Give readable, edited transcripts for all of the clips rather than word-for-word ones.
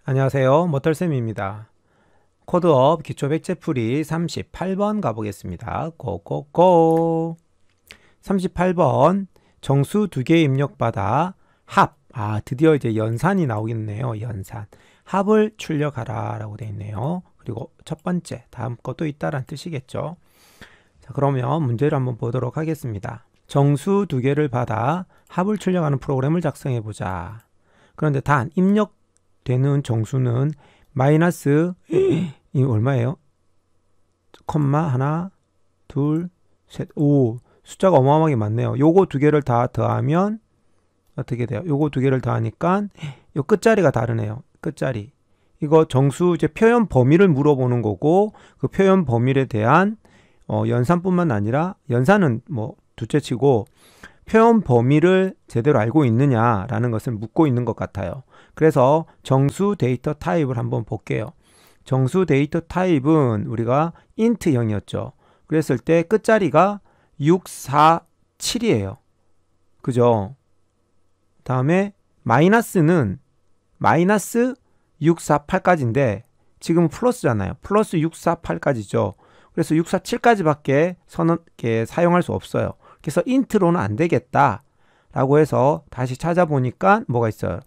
안녕하세요. 모털쌤입니다. 코드업 기초 백제풀이 38번 가보겠습니다. 고고고. 38번 정수 두 개 입력받아 합. 드디어 이제 연산이 나오겠네요. 연산. 합을 출력하라 라고 되어 있네요. 그리고 첫 번째, 다음 것도 있다란 뜻이겠죠. 자, 그러면 문제를 한번 보도록 하겠습니다. 정수 두 개를 받아 합을 출력하는 프로그램을 작성해 보자. 그런데 단 입력되는 정수는 마이너스 이 얼마예요? 컴마 하나, 둘, 셋, 오, 숫자가 어마어마하게 많네요. 요거 두 개를 다 더하면 어떻게 돼요? 요거 두 개를 더하니까 요 끝자리가 다르네요. 끝자리. 이거 정수 이제 표현 범위를 물어보는 거고, 그 표현 범위에 대한 연산뿐만 아니라, 연산은 뭐 둘째치고 표현 범위를 제대로 알고 있느냐라는 것을 묻고 있는 것 같아요. 그래서 정수 데이터 타입을 한번 볼게요. 정수 데이터 타입은 우리가 int형이었죠. 그랬을 때 끝자리가 6, 4, 7이에요. 그죠? 다음에 마이너스는 마이너스 6, 4, 8까지인데 지금 플러스잖아요. 플러스 6, 4, 8까지죠. 그래서 6, 4, 7까지밖에 사용할 수 없어요. 그래서 int로는 안 되겠다 라고 해서 다시 찾아보니까 뭐가 있어요?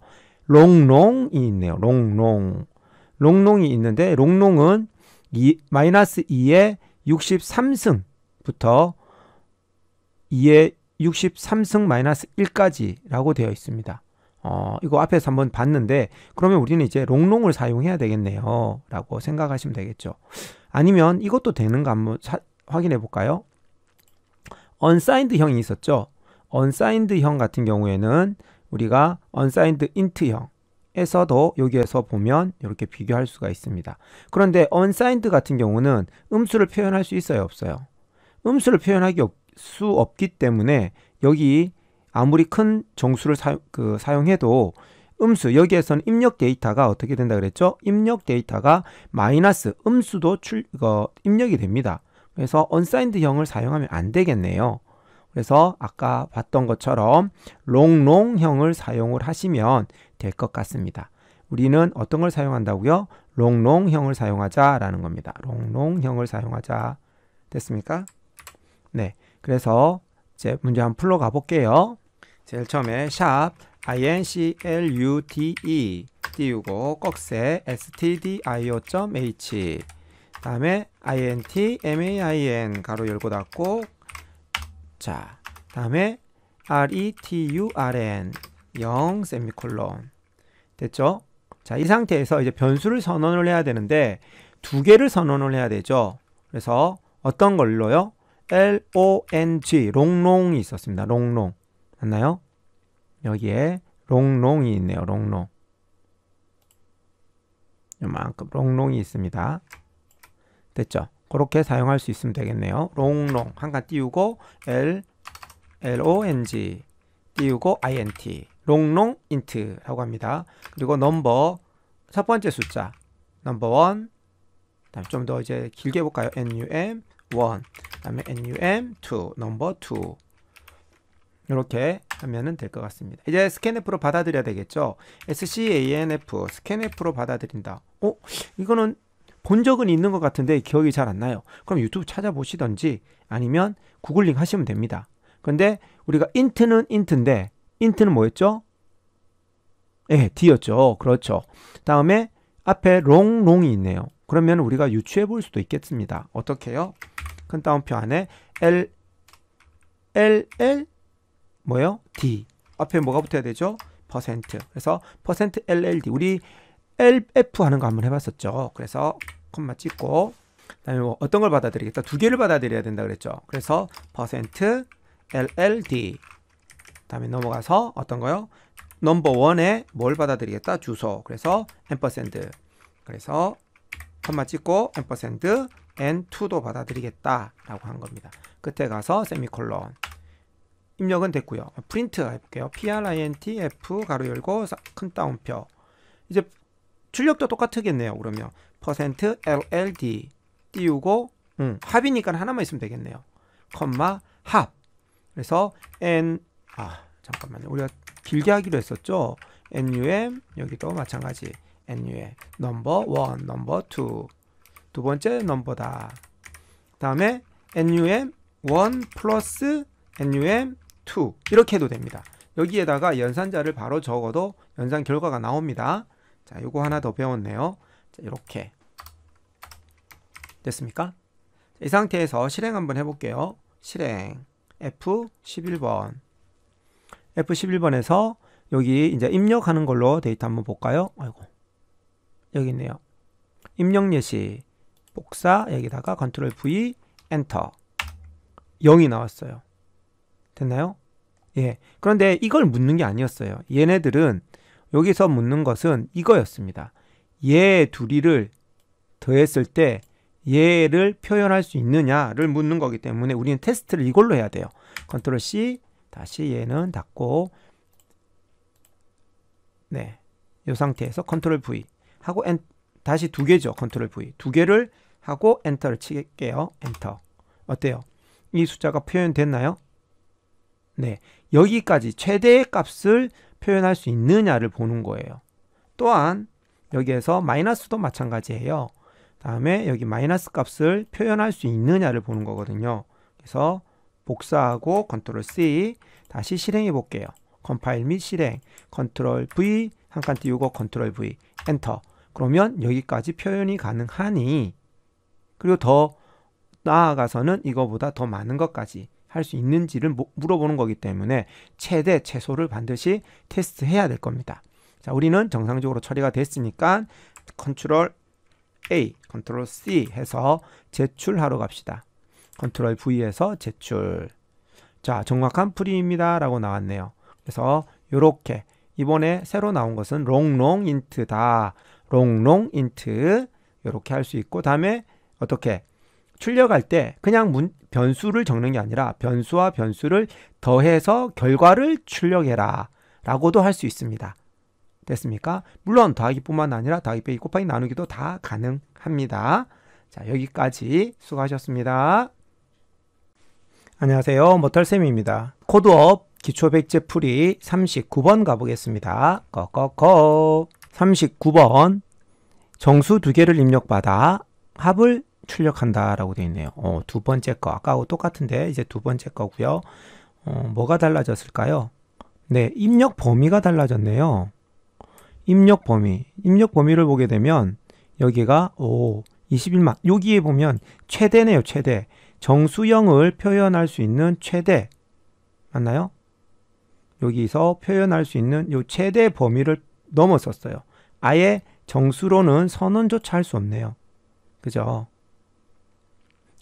롱롱이 있네요. 롱롱. 롱롱이 있는데 롱롱은 마이너스 2의 63승부터 2의 63승 마이너스 1까지 라고 되어 있습니다. 이거 앞에서 한번 봤는데 그러면 우리는 이제 롱롱을 사용해야 되겠네요 라고 생각하시면 되겠죠. 아니면 이것도 되는가 한번 확인해 볼까요? unsigned 형이 있었죠. unsigned 형 같은 경우에는 우리가 unsigned int 형에서도 여기에서 보면 이렇게 비교할 수가 있습니다. 그런데 unsigned 같은 경우는 음수를 표현할 수 있어요, 없어요? 음수를 표현하기 수 없기 때문에 여기 아무리 큰 정수를 사용해도 음수, 여기에서는 입력 데이터가 어떻게 된다 그랬죠? 입력 데이터가 마이너스 음수도 입력이 됩니다. 그래서 unsigned 형을 사용하면 안 되겠네요. 그래서 아까 봤던 것처럼 롱롱 형을 사용을 하시면 될 것 같습니다. 우리는 어떤 걸 사용한다고요? 롱롱 형을 사용하자 라는 겁니다. 롱롱 형을 사용하자. 됐습니까? 네. 그래서 이제 문제 한번 풀러 가볼게요. 제일 처음에 샵 inclute 띄우고 꺽쇠 stdio.h 다음에 int main 가로 열고 닫고 자 다음에 return 0 세미콜론 됐죠? 자, 이 상태에서 이제 변수를 선언을 해야 되는데 두 개를 선언을 해야 되죠. 그래서 어떤 걸로요? long 롱롱이 있었습니다. 롱롱 맞나요? 여기에 롱롱이 있네요. 롱롱 요만큼 롱롱이 있습니다. 됐죠? 그렇게 사용할 수 있으면 되겠네요. 롱롱 한 칸 띄우고 long 띄우고 int 롱롱 int라고 합니다. 그리고 넘버 첫 번째 숫자 넘버 1 다음 좀 더 이제 길게 해볼까요? num 1 다음에 num 2 넘버 2 이렇게 하면은 될 것 같습니다. 이제 스캔f로 받아들여야 되겠죠. scanf 스캔f로 받아들인다. 이거는 본 적은 있는 것 같은데 기억이 잘 안 나요. 그럼 유튜브 찾아보시던지 아니면 구글링 하시면 됩니다. 근데 우리가 int는 int인데 int는 뭐였죠? 예, d였죠. 그렇죠. 다음에 앞에 롱롱이 있네요. 그러면 우리가 유추해 볼 수도 있겠습니다. 어떻게요? 큰 따옴표 안에 LL 뭐예요? D 앞에 뭐가 붙어야 되죠? 퍼센트. 그래서 퍼센트 %LLD 우리 LF 하는 거 한번 해봤었죠. 그래서 콤마 찍고 그다음에 뭐 어떤 걸 받아들이겠다? 두 개를 받아들여야 된다 그랬죠. 그래서 퍼센트 %LLD 다음에 넘어가서 어떤 거요? 넘버 1에 뭘 받아들이겠다? 주소. 그래서 앰퍼샌드 그래서 콤마 찍고 앰퍼샌드 N2도 받아들이겠다 라고 한 겁니다. 끝에 가서 세미콜론 입력은 됐고요. 프린트 해볼게요. printf 가로 열고 큰 따옴표 이제 출력도 똑같겠네요. 그러면 %LLD 띄우고 합이니까 하나만 있으면 되겠네요. 컴마 합 그래서 잠깐만요. 우리가 길게 하기로 했었죠. num 여기도 마찬가지 NUM 넘버 1, 넘버 2 두 번째 넘버다. 다음에 NUM 1 플러스 NUM 2 이렇게 해도 됩니다. 여기에다가 연산자를 바로 적어도 연산 결과가 나옵니다. 자, 요거 하나 더 배웠네요. 자, 이렇게 됐습니까? 이 상태에서 실행 한번 해볼게요. 실행 F11번 F11번에서 여기 이제 입력하는 걸로 데이터 한번 볼까요? 아이고, 여기 있네요. 입력 예시 복사, 여기다가 컨트롤 V 엔터 0이 나왔어요. 됐나요? 예. 그런데 이걸 묻는 게 아니었어요. 얘네들은 여기서 묻는 것은 이거였습니다. 얘 둘이를 더했을 때 얘를 표현할 수 있느냐를 묻는 거기 때문에 우리는 테스트를 이걸로 해야 돼요. 컨트롤 C 다시 얘는 닫고, 네, 이 상태에서 컨트롤 V 하고 다시 두 개죠. 컨트롤 V 두 개를 하고 엔터를 칠게요. 엔터. 어때요? 이 숫자가 표현됐나요? 네, 여기까지 최대의 값을 표현할 수 있느냐를 보는 거예요. 또한 여기에서 마이너스도 마찬가지예요. 다음에 여기 마이너스 값을 표현할 수 있느냐를 보는 거거든요. 그래서 복사하고 컨트롤 C 다시 실행해 볼게요. 컴파일 및 실행 컨트롤 V 한 칸 띄우고 컨트롤 V 엔터. 그러면 여기까지 표현이 가능하니, 그리고 더 나아가서는 이거보다 더 많은 것까지 할 수 있는지를 물어보는 거기 때문에 최대 최소를 반드시 테스트해야 될 겁니다. 자, 우리는 정상적으로 처리가 됐으니까 컨트롤 A, 컨트롤 C 해서 제출하러 갑시다. 컨트롤 V에서 제출. 자, 정확한 풀이입니다 라고 나왔네요. 그래서 이렇게 이번에 새로 나온 것은 롱롱 인트다. 롱롱 인트 이렇게 할 수 있고, 다음에 어떻게 출력할 때 그냥 변수를 적는 게 아니라 변수와 변수를 더해서 결과를 출력해라 라고도 할 수 있습니다. 됐습니까? 물론 더하기뿐만 아니라 더하기 빼기 곱하기 나누기도 다 가능합니다. 자, 여기까지 수고하셨습니다. 안녕하세요, 모털쌤입니다. 코드업 기초백제 풀이 39번 가보겠습니다. 고고고. 39번 정수 두 개를 입력받아 합을 출력한다 라고 되어 있네요. 두 번째 거 아까하고 똑같은데 이제 두 번째 거고요. 뭐가 달라졌을까요? 네, 입력 범위가 달라졌네요. 입력 범위를 보게 되면 여기가 21만, 여기에 보면 최대네요. 최대. 정수형을 표현할 수 있는 최대 맞나요? 여기서 표현할 수 있는 요 최대 범위를 넘어섰어요. 아예 정수로는 선언조차 할 수 없네요. 그죠?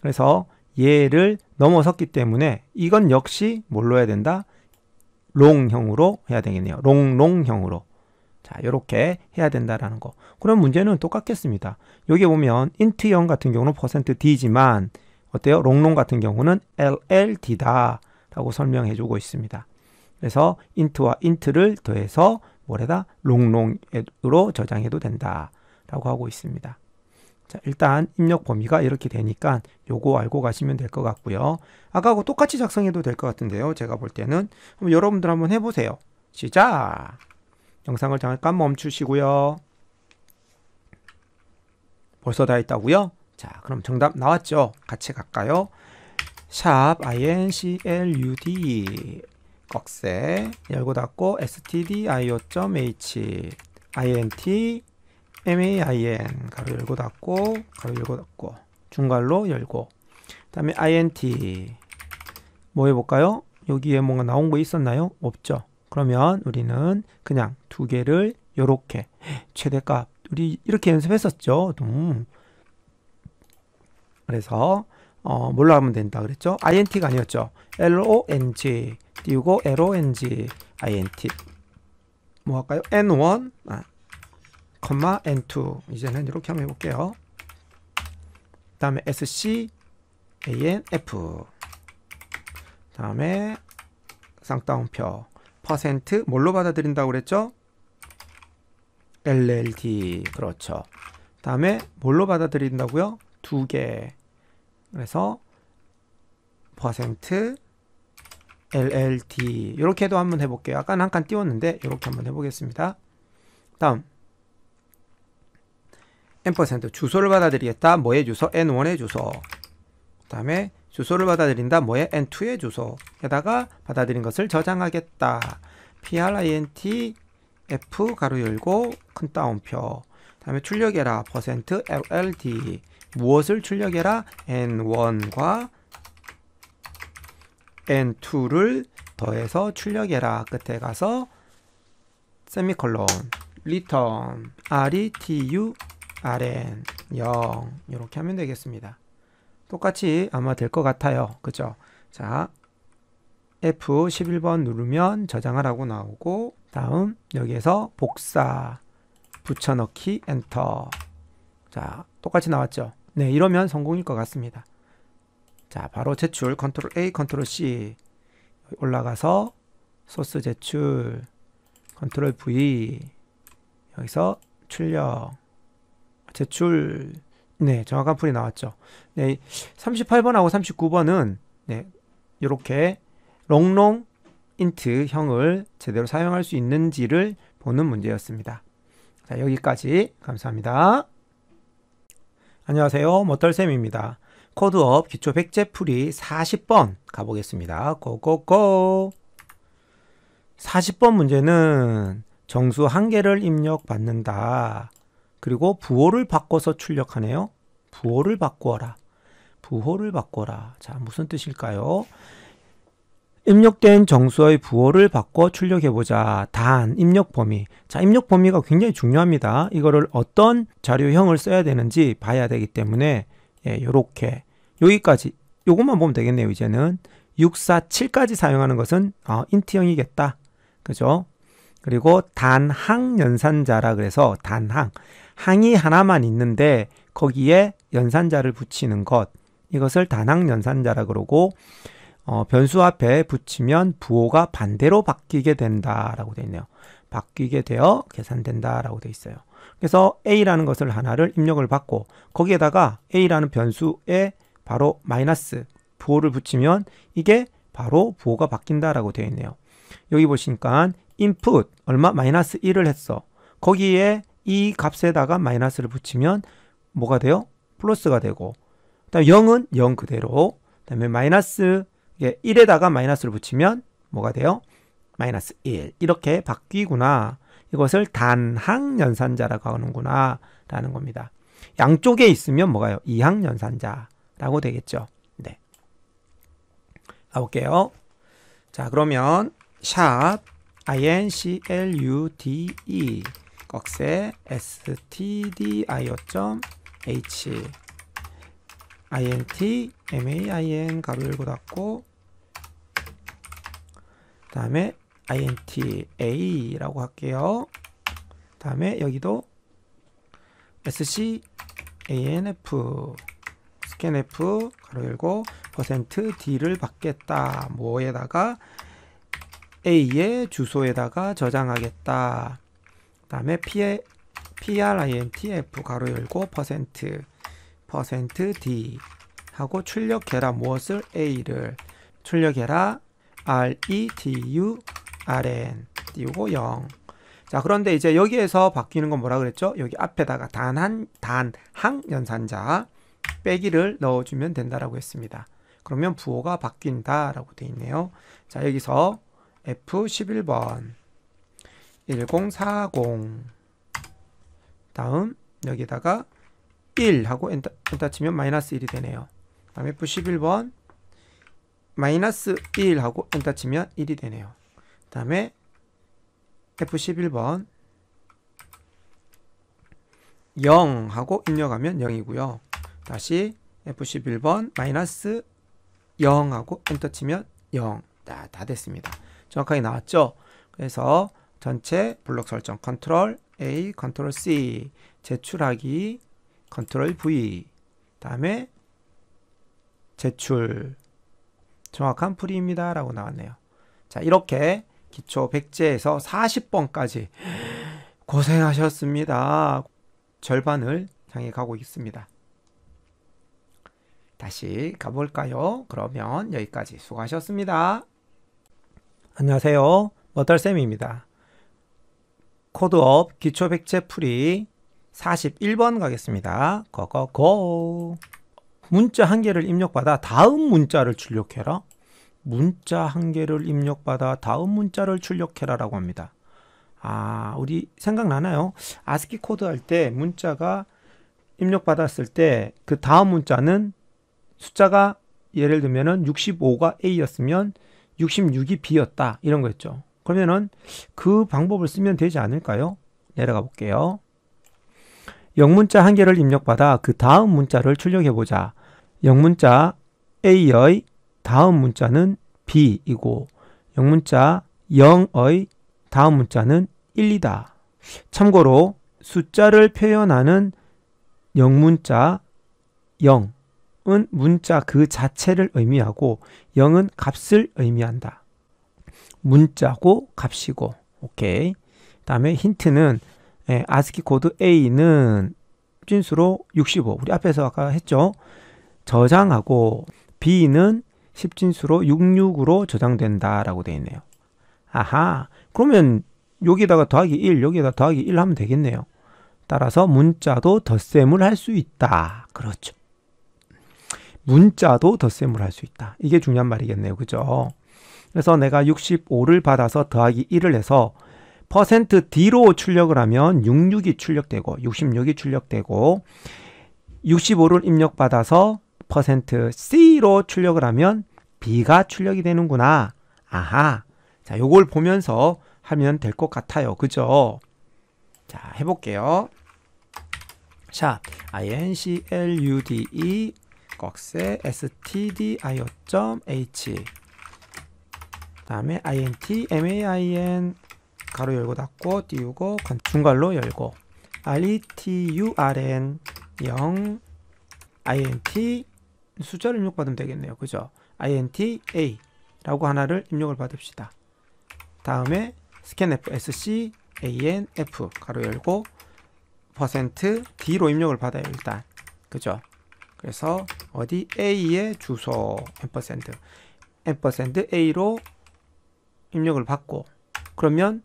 그래서 얘를 넘어섰기 때문에 이건 역시 뭘로 해야 된다? 롱형으로 해야 되겠네요. 롱롱형으로. 자, 이렇게 해야 된다라는 거. 그럼 문제는 똑같겠습니다. 여기 보면 int형 같은 경우는 %d지만 어때요? 롱롱 같은 경우는 LLD다 라고 설명해 주고 있습니다. 그래서 int와 int를 더해서 뭐래다? 롱롱으로 저장해도 된다 라고 하고 있습니다. 자, 일단 입력 범위가 이렇게 되니까 요거 알고 가시면 될 것 같고요. 아까하고 똑같이 작성해도 될 것 같은데요. 제가 볼 때는 여러분들 한번 해보세요. 시작! 영상을 잠깐 멈추시고요. 벌써 다 했다고요? 자, 그럼 정답 나왔죠? 같이 갈까요? 샵 include 꺽쇠 열고 닫고 stdio.h int main 가로 열고 닫고 가로 열고 닫고 중괄호 열고, 그 다음에 int 뭐 해볼까요? 여기에 뭔가 나온 거 있었나요? 없죠. 그러면 우리는 그냥 두 개를 요렇게 최대값 우리 이렇게 연습했었죠. 그래서 뭘로 하면 된다 그랬죠? int가 아니었죠. long 띄우고 long int 뭐 할까요? n1 n2 이제는 이렇게 한번 해볼게요. 그 다음에 scanf 다음에 쌍따옴표 퍼센트 뭘로 받아들인다고 그랬죠? LLD. 그렇죠. 다음에 뭘로 받아들인다고요? 두 개. 그래서 퍼센트 LLD 이렇게도 한번 해볼게요. 아까 한 칸 띄웠는데 이렇게 한번 해보겠습니다. 다음 n% 주소를 받아들이겠다. 뭐의 주소? n1의 주소. 그 다음에 주소를 받아들인다. 뭐의? n2의 주소에다가 받아들인 것을 저장하겠다. print f 가로 열고 큰 따옴표. 그 다음에 출력해라. %ld 무엇을 출력해라? n1과 n2를 더해서 출력해라. 끝에 가서 세미콜론 return return 0 이렇게 하면 되겠습니다. 똑같이 아마 될 것 같아요. 그죠? 자, F11번 누르면 저장하라고 나오고, 다음 여기에서 복사 붙여넣기 엔터. 자, 똑같이 나왔죠? 네, 이러면 성공일 것 같습니다. 자, 바로 제출 컨트롤 A 컨트롤 C 올라가서 소스 제출 컨트롤 V 여기서 출력 제출. 네, 정확한 풀이 나왔죠. 네, 38번하고 39번은 네, 이렇게 롱롱 인트 형을 제대로 사용할 수 있는지를 보는 문제였습니다. 자, 여기까지 감사합니다. 안녕하세요, 머털쌤입니다. 코드업 기초 백제 풀이 40번 가보겠습니다. 고고고. 40번 문제는 정수 한 개를 입력받는다. 그리고 부호를 바꿔서 출력하네요. 부호를 바꾸어라. 부호를 바꿔라. 자, 무슨 뜻일까요? 입력된 정수의 부호를 바꿔 출력해보자. 단, 입력 범위. 자, 입력 범위가 굉장히 중요합니다. 이거를 어떤 자료형을 써야 되는지 봐야 되기 때문에 예, 요렇게 여기까지 요것만 보면 되겠네요. 이제는 647까지 사용하는 것은 인트형이겠다. 그죠? 그리고 단항 연산자라 그래서 단항. 항이 하나만 있는데 거기에 연산자를 붙이는 것. 이것을 단항 연산자라 그러고 변수 앞에 붙이면 부호가 반대로 바뀌게 된다라고 되어 있네요. 바뀌게 되어 계산된다라고 되어 있어요. 그래서 A라는 것을 하나를 입력을 받고 거기에다가 A라는 변수에 바로 마이너스 부호를 붙이면 이게 바로 부호가 바뀐다라고 되어 있네요. 여기 보시니까 input 얼마? 마이너스 1을 했어. 거기에 이 값에다가 마이너스를 붙이면 뭐가 돼요? 플러스가 되고, 그다음 0은 0 그대로, 그다음에 마이너스 1에다가 마이너스를 붙이면 뭐가 돼요? 마이너스 1. 이렇게 바뀌구나. 이것을 단항 연산자라고 하는구나 라는 겁니다. 양쪽에 있으면 뭐가요? 이항 연산자라고 되겠죠. 네. 가볼게요. 자, 그러면 샵 include 꺽쇠 stdio.h int main 가로 열고 닫고 그 다음에 int a라고 할게요. 그 다음에 여기도 scanf scanf 가로 열고 %d를 받겠다. 뭐에다가 A의 주소에다가 저장하겠다. 그 다음에 printf 가로 열고 %d 하고 출력해라. 무엇을? A를 출력해라. return 띄우고 0. 자, 그런데 이제 여기에서 바뀌는 건 뭐라 그랬죠? 여기 앞에다가 단항 연산자 빼기를 넣어주면 된다라고 했습니다. 그러면 부호가 바뀐다라고 되어 있네요. 자, 여기서 F11번 1040 다음 여기다가 1 하고 엔터 치면 마이너스 1이 되네요. 다음 F11번 마이너스 1 하고 엔터 치면 1이 되네요. 다음에 F11번 0 하고 입력하면 0이고요. 다시 F11번 마이너스 0 하고 엔터 치면 0. 다 됐습니다. 정확하게 나왔죠? 그래서 전체 블록 설정 컨트롤 A, 컨트롤 C 제출하기 컨트롤 V 다음에 제출 정확한 풀이입니다 라고 나왔네요. 자, 이렇게 기초 백제에서 40번까지 고생하셨습니다. 절반을 향해 가고 있습니다. 다시 가볼까요? 그러면 여기까지 수고하셨습니다. 안녕하세요, 머털쌤입니다. 코드업 기초 백제 풀이 41번 가겠습니다. 고고고. 문자 한 개를 입력받아 다음 문자를 출력해라. 문자 한 개를 입력받아 다음 문자를 출력해라라고 합니다. 우리 생각나나요? 아스키 코드 할 때 문자가 입력받았을 때 그 다음 문자는 숫자가 예를 들면은 65가 A였으면 66이 B였다. 이런 거였죠. 그러면은 그 방법을 쓰면 되지 않을까요? 내려가 볼게요. 영문자 한 개를 입력받아 그 다음 문자를 출력해보자. 영문자 A의 다음 문자는 B이고 영문자 0의 다음 문자는 1이다. 참고로 숫자를 표현하는 영문자 0은 문자 그 자체를 의미하고 0은 값을 의미한다. 문자고 값이고. 오케이. 다음에 힌트는 아스키 코드 A는 십진수로 65. 우리 앞에서 아까 했죠. 저장하고 B는 십진수로 66으로 저장된다 라고 되어 있네요. 아하. 그러면 여기다가 더하기 1, 여기에다 더하기 1 하면 되겠네요. 따라서 문자도 덧셈을 할 수 있다. 그렇죠. 문자도 덧셈을 할 수 있다. 이게 중요한 말이겠네요. 그죠? 그래서 내가 65를 받아서 더하기 1을 해서 %D로 출력을 하면 66이 출력되고 66이 출력되고 65를 입력받아서 %C로 출력을 하면 B가 출력이 되는구나. 아하. 자, 요걸 보면서 하면 될 것 같아요. 그죠? 자, 해볼게요. 샵 include 꺽쇠 stdio.h 다음에 int main 가로 열고 닫고 띄우고 중괄로 열고 return 0 int 숫자를 입력받으면 되겠네요. 그죠? int a 라고 하나를 입력을 받읍시다. 다음에 scanf scanf 가로 열고 %D로 입력을 받아요. 일단 그죠? 그래서 어디 A의 주소 %A로 입력을 받고 그러면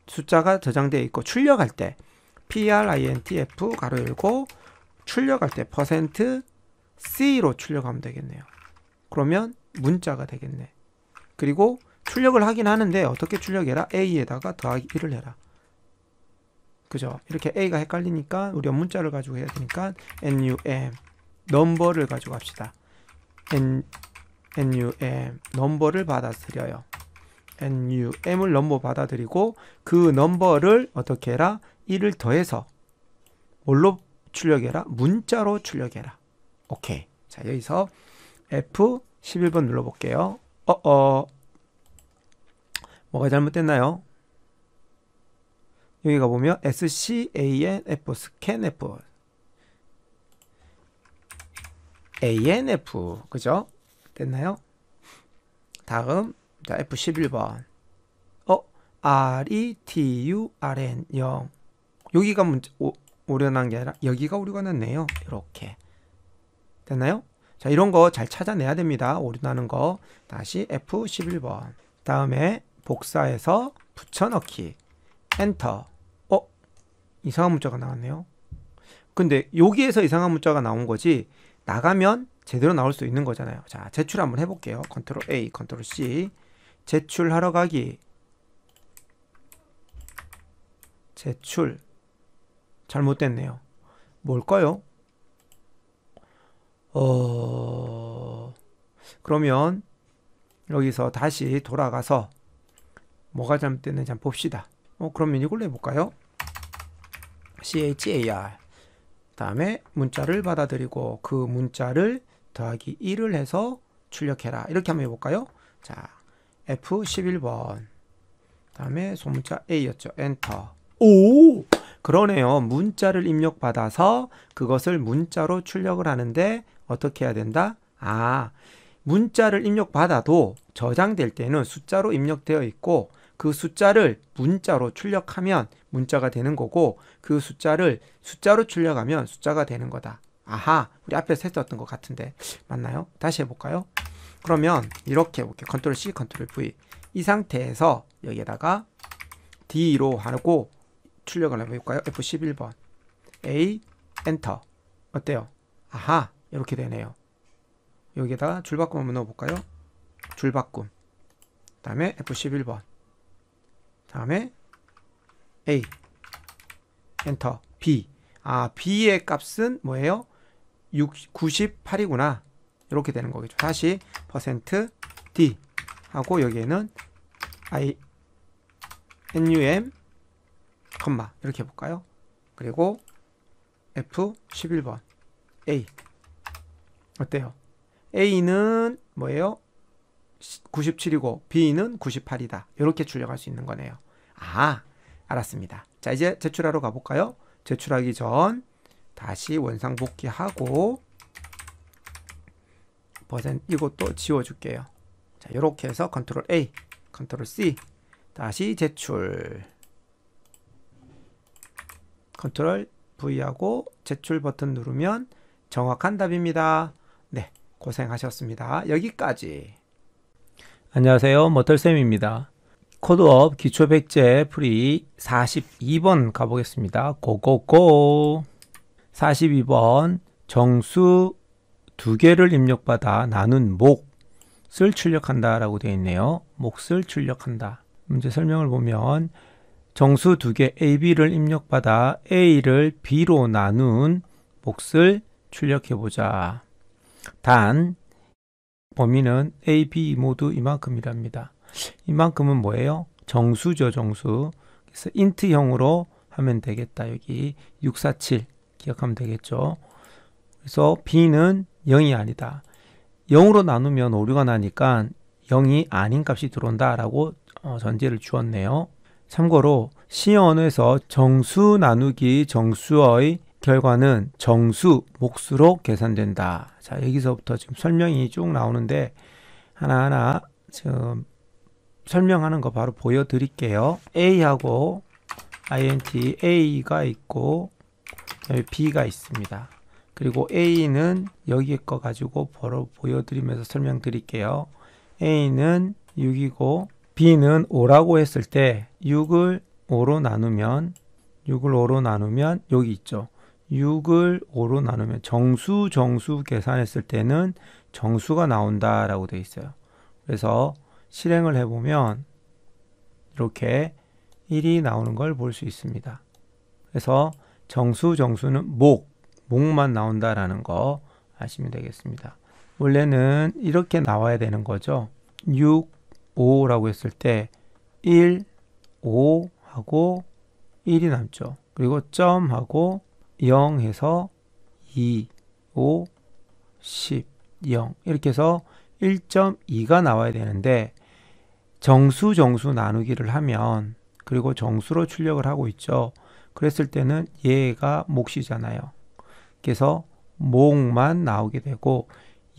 숫자가 저장되어 있고 출력할 때 printf 가로 열고 출력할 때 %C로 출력하면 되겠네요. 그러면 문자가 되겠네. 그리고 출력을 하긴 하는데 어떻게 출력해라? A에다가 더하기 1을 해라. 그죠? 이렇게 A가 헷갈리니까 우리가 문자를 가지고 해야 되니까 NUM 넘버를 가지고 합시다. NUM 넘버를 받아들여요. NUM을 넘버 받아들이고 그 넘버를 어떻게 해라? 1을 더해서 뭘로 출력해라? 문자로 출력해라. 오케이. 자, 여기서 F11번 눌러볼게요. 뭐가 잘못됐나요? 여기가 보면 SCANF scanf ANF 그죠? 됐나요? 다음 자 F11번 RETURN 0 여기가 오려난 게 아니라 여기가 오류가 났네요. 이렇게 됐나요? 자, 이런 거 잘 찾아내야 됩니다. 오류나는 거. 다시 F11번 다음에 복사해서 붙여넣기 엔터. 이상한 문자가 나왔네요. 근데 여기에서 이상한 문자가 나온 거지 나가면 제대로 나올 수 있는 거잖아요. 자, 제출 한번 해볼게요. 컨트롤 A, 컨트롤 C. 제출하러 가기. 제출. 잘못됐네요. 뭘까요? 그러면 여기서 다시 돌아가서 뭐가 잘못됐는지 한번 봅시다. 그러면 이걸로 해볼까요? CHAR 다음에 문자를 받아들이고 그 문자를 더하기 1을 해서 출력해라. 이렇게 한번 해볼까요? 자, F11번 다음에 소문자 A였죠. 엔터. 오! 그러네요. 문자를 입력받아서 그것을 문자로 출력을 하는데 어떻게 해야 된다? 문자를 입력받아도 저장될 때는 숫자로 입력되어 있고 그 숫자를 문자로 출력하면 문자가 되는 거고 그 숫자를 숫자로 출력하면 숫자가 되는 거다. 아하, 우리 앞에서 했었던 것 같은데 맞나요? 다시 해볼까요? 그러면 이렇게 해볼게요. 컨트롤 C, 컨트롤 V 이 상태에서 여기에다가 D로 하고 출력을 해볼까요? F11번. A, 엔터. 어때요? 아하, 이렇게 되네요. 여기에다가 줄바꿈 한번 넣어볼까요? 줄바꿈. 다음에 F11번. 다음에 A, 엔터. B. B의 값은 뭐예요? 98이구나. 이렇게 되는 거겠죠. 다시 %D 하고 여기에는 NUM, 이렇게 해볼까요? 그리고 F11번 A. 어때요? A는 뭐예요? 97이고 B는 98이다. 이렇게 출력할 수 있는 거네요. 알았습니다. 자, 이제 제출하러 가볼까요? 제출하기 전 다시 원상복귀하고 이것도 지워줄게요. 자, 이렇게 해서 컨트롤 A, 컨트롤 C, 다시 제출, 컨트롤 V하고 제출 버튼 누르면 정확한 답입니다. 네, 고생하셨습니다. 여기까지. 안녕하세요, 머털쌤입니다. 코드업 기초백제 풀이 42번 가보겠습니다. 고고고. 42번 정수 2개를 입력받아 나눈 몫을 출력한다 라고 되어 있네요. 몫을 출력한다. 문제 설명을 보면 정수 2개 AB를 입력받아 A를 B로 나눈 몫을 출력해보자. 단 범위는 A, B 모두 이만큼이랍니다. 이만큼은 뭐예요? 정수죠, 정수. 그래서 인트형으로 하면 되겠다. 여기 647 기억하면 되겠죠. 그래서 B는 0이 아니다. 0으로 나누면 오류가 나니까 0이 아닌 값이 들어온다 라고 전제를 주었네요. 참고로 C 언어에서 정수 나누기 정수의 결과는 정수 몫으로 계산된다. 자, 여기서부터 지금 설명이 쭉 나오는데 하나하나 지금 설명하는 거 바로 보여드릴게요. A하고 int A가 있고 B가 있습니다. 그리고 A는 여기 거 가지고 바로 보여드리면서 설명드릴게요. A는 6이고 B는 5라고 했을 때 6을 5로 나누면 여기 있죠. 6을 5로 나누면 정수 계산했을 때는 정수가 나온다 라고 되어 있어요. 그래서 실행을 해보면 이렇게 1이 나오는 걸 볼 수 있습니다. 그래서 정수는 목만 나온다라는 거 아시면 되겠습니다. 원래는 이렇게 나와야 되는 거죠. 6, 5라고 했을 때 1, 5 하고 1이 남죠. 그리고 점하고 0 해서 2, 5, 10, 0 이렇게 해서 1.2가 나와야 되는데 정수 나누기를 하면 그리고 정수로 출력을 하고 있죠. 그랬을 때는 얘가 몫이잖아요. 그래서 몫만 나오게 되고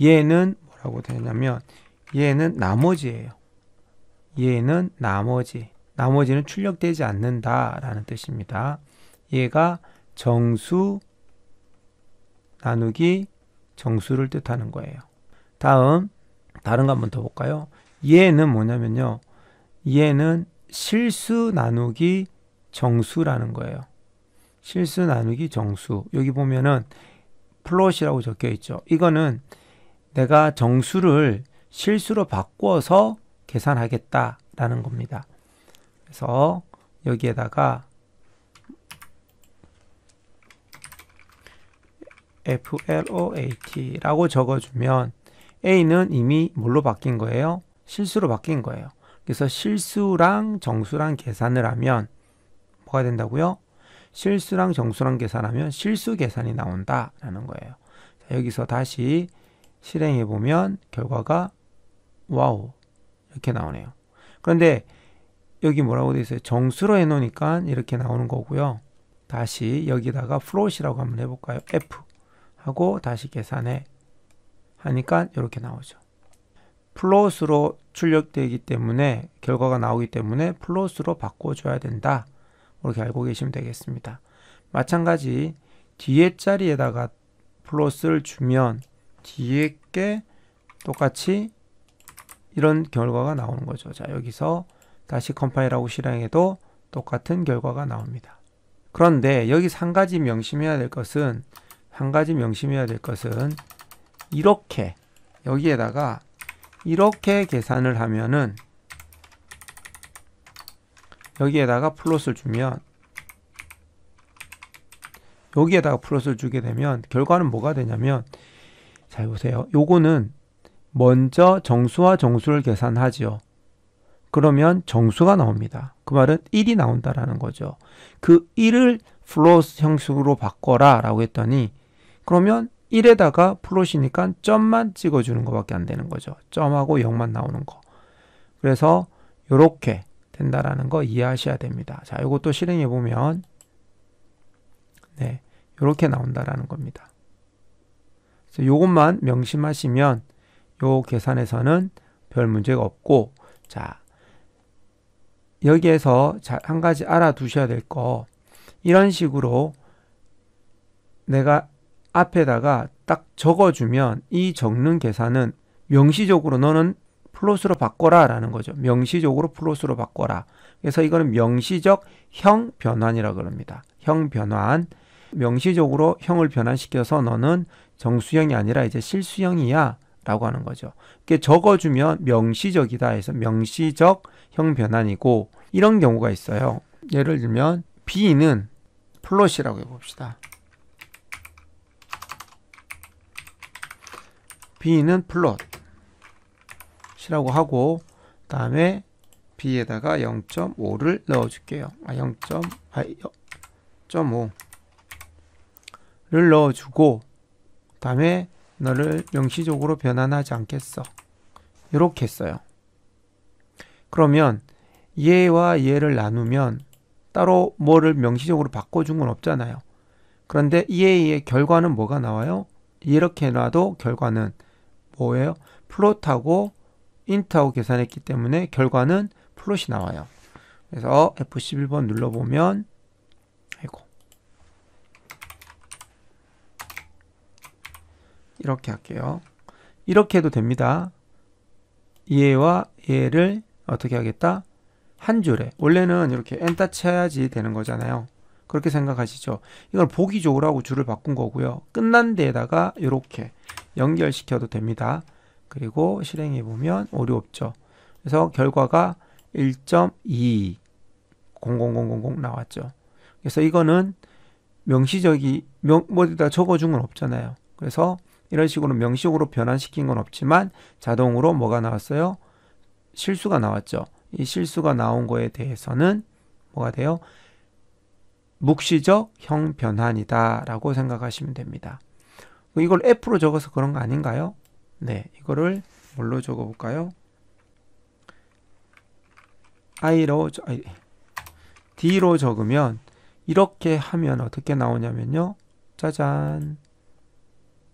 얘는 뭐라고 되냐면 얘는 나머지예요. 얘는 나머지는 출력되지 않는다 라는 뜻입니다. 얘가 정수 나누기 정수를 뜻하는 거예요. 다른 거 한번 더 볼까요? 얘는 뭐냐면요. 얘는 실수 나누기 정수라는 거예요. 실수 나누기 정수. 여기 보면은 플롯이라고 적혀 있죠. 이거는 내가 정수를 실수로 바꿔서 계산하겠다라는 겁니다. 그래서 여기에다가 float라고 적어주면 A는 이미 뭘로 바뀐 거예요? 실수로 바뀐 거예요. 그래서 실수랑 정수랑 계산을 하면 뭐가 된다고요? 실수랑 정수랑 계산하면 실수 계산이 나온다라는 거예요. 자, 여기서 다시 실행해 보면 결과가 와우 이렇게 나오네요. 그런데 여기 뭐라고 되어 있어요? 정수로 해놓으니까 이렇게 나오는 거고요. 다시 여기다가 float이라고 한번 해볼까요? F 하고 다시 계산해 하니까 이렇게 나오죠. 플롯으로 출력되기 때문에 결과가 나오기 때문에 플롯으로 바꿔줘야 된다. 이렇게 알고 계시면 되겠습니다. 마찬가지 뒤에 자리에다가 플롯을 주면 뒤에 게 똑같이 이런 결과가 나오는 거죠. 자, 여기서 다시 컴파일하고 실행해도 똑같은 결과가 나옵니다. 그런데 여기서 한 가지 명심해야 될 것은 이렇게 여기에다가 이렇게 계산을 하면은 여기에다가 플롯을 주면 여기에다가 플롯을 주게 되면 결과는 뭐가 되냐면 잘 보세요. 요거는 먼저 정수와 정수를 계산하죠. 그러면 정수가 나옵니다. 그 말은 1이 나온다라는 거죠. 그 1을 플롯 형식으로 바꿔라 라고 했더니 그러면 1에다가 플롯이니까 점만 찍어주는 것밖에 안 되는 거죠. 점하고 0만 나오는 거. 그래서 요렇게 된다라는 거 이해하셔야 됩니다. 자, 이것도 실행해 보면 네, 요렇게 나온다라는 겁니다. 그래서 요것만 명심하시면 요 계산에서는 별 문제가 없고, 자, 여기에서 한 가지 알아두셔야 될 거, 이런 식으로 내가 앞에다가 딱 적어주면 이 적는 계산은 명시적으로 너는 플롯으로 바꿔라 라는 거죠. 명시적으로 플롯으로 바꿔라. 그래서 이거는 명시적 형 변환이라고 그럽니다. 형 변환. 명시적으로 형을 변환시켜서 너는 정수형이 아니라 이제 실수형이야 라고 하는 거죠. 이렇게 적어주면 명시적이다 해서 명시적 형 변환이고, 이런 경우가 있어요. 예를 들면 B는 플롯이라고 해봅시다. B는 플롯이라고 하고, 다음에 B에다가 0.5를 넣어줄게요. 0.5를 넣어주고, 다음에 너를 명시적으로 변환하지 않겠어. 이렇게 했어요. 그러면 얘와 얘를 나누면 따로 뭐를 명시적으로 바꿔준 건 없잖아요. 그런데 얘의 결과는 뭐가 나와요? 이렇게 놔도 결과는 뭐예요? 플롯하고 인트하고 계산했기 때문에 결과는 플롯이 나와요. 그래서 F11번 눌러보면, 아이고, 이렇게 할게요. 이렇게 해도 됩니다. 얘와 얘를 어떻게 하겠다? 한 줄에, 원래는 이렇게 엔터 쳐야지 되는 거잖아요. 그렇게 생각하시죠. 이걸 보기 좋으라고 줄을 바꾼 거고요. 끝난 데에다가 이렇게 연결시켜도 됩니다. 그리고 실행해 보면 오류 없죠. 그래서 결과가 1.2 0000 나왔죠. 그래서 이거는 명시적이 어디다 적어준 건 없잖아요. 그래서 이런 식으로 명시적으로 변환시킨 건 없지만 자동으로 뭐가 나왔어요? 실수가 나왔죠. 이 실수가 나온 거에 대해서는 뭐가 돼요? 묵시적 형 변환이다 라고 생각하시면 됩니다. 이걸 F로 적어서 그런 거 아닌가요? 네, 이거를 뭘로 적어 볼까요? D로 적으면 이렇게 하면 어떻게 나오냐면요. 짜잔,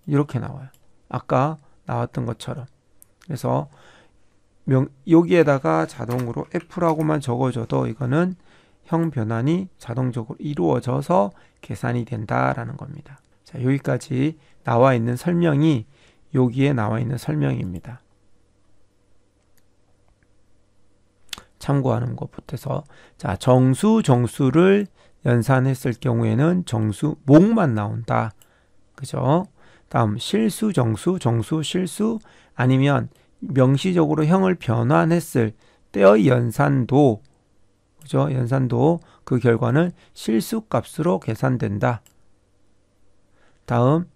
이렇게 나와요. 아까 나왔던 것처럼. 그래서 여기에다가 자동으로 F라고만 적어줘도 이거는 형 변환이 자동적으로 이루어져서 계산이 된다라는 겁니다. 자, 여기까지 나와 있는 설명이 여기에 나와 있는 설명입니다. 참고하는 것부터서, 자, 정수를 연산했을 경우에는 정수목만 나온다. 그죠? 다음 실수, 정수, 실수, 아니면 명시적으로 형을 변환했을 때의 연산도, 그죠? 연산도 그 결과는 실수 값으로 계산된다. 다음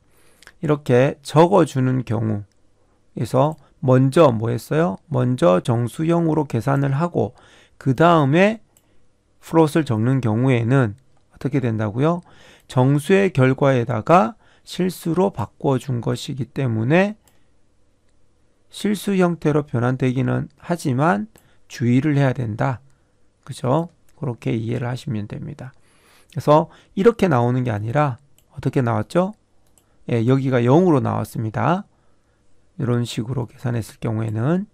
이렇게 적어주는 경우에서 먼저 뭐 했어요? 먼저 정수형으로 계산을 하고 그 다음에 플롯을 적는 경우에는 어떻게 된다고요? 정수의 결과에다가 실수로 바꿔준 것이기 때문에 실수 형태로 변환되기는 하지만 주의를 해야 된다. 그죠? 그렇게 이해를 하시면 됩니다. 그래서 이렇게 나오는 게 아니라 어떻게 나왔죠? 예, 여기가 0으로 나왔습니다. 이런 식으로 계산했을 경우에는,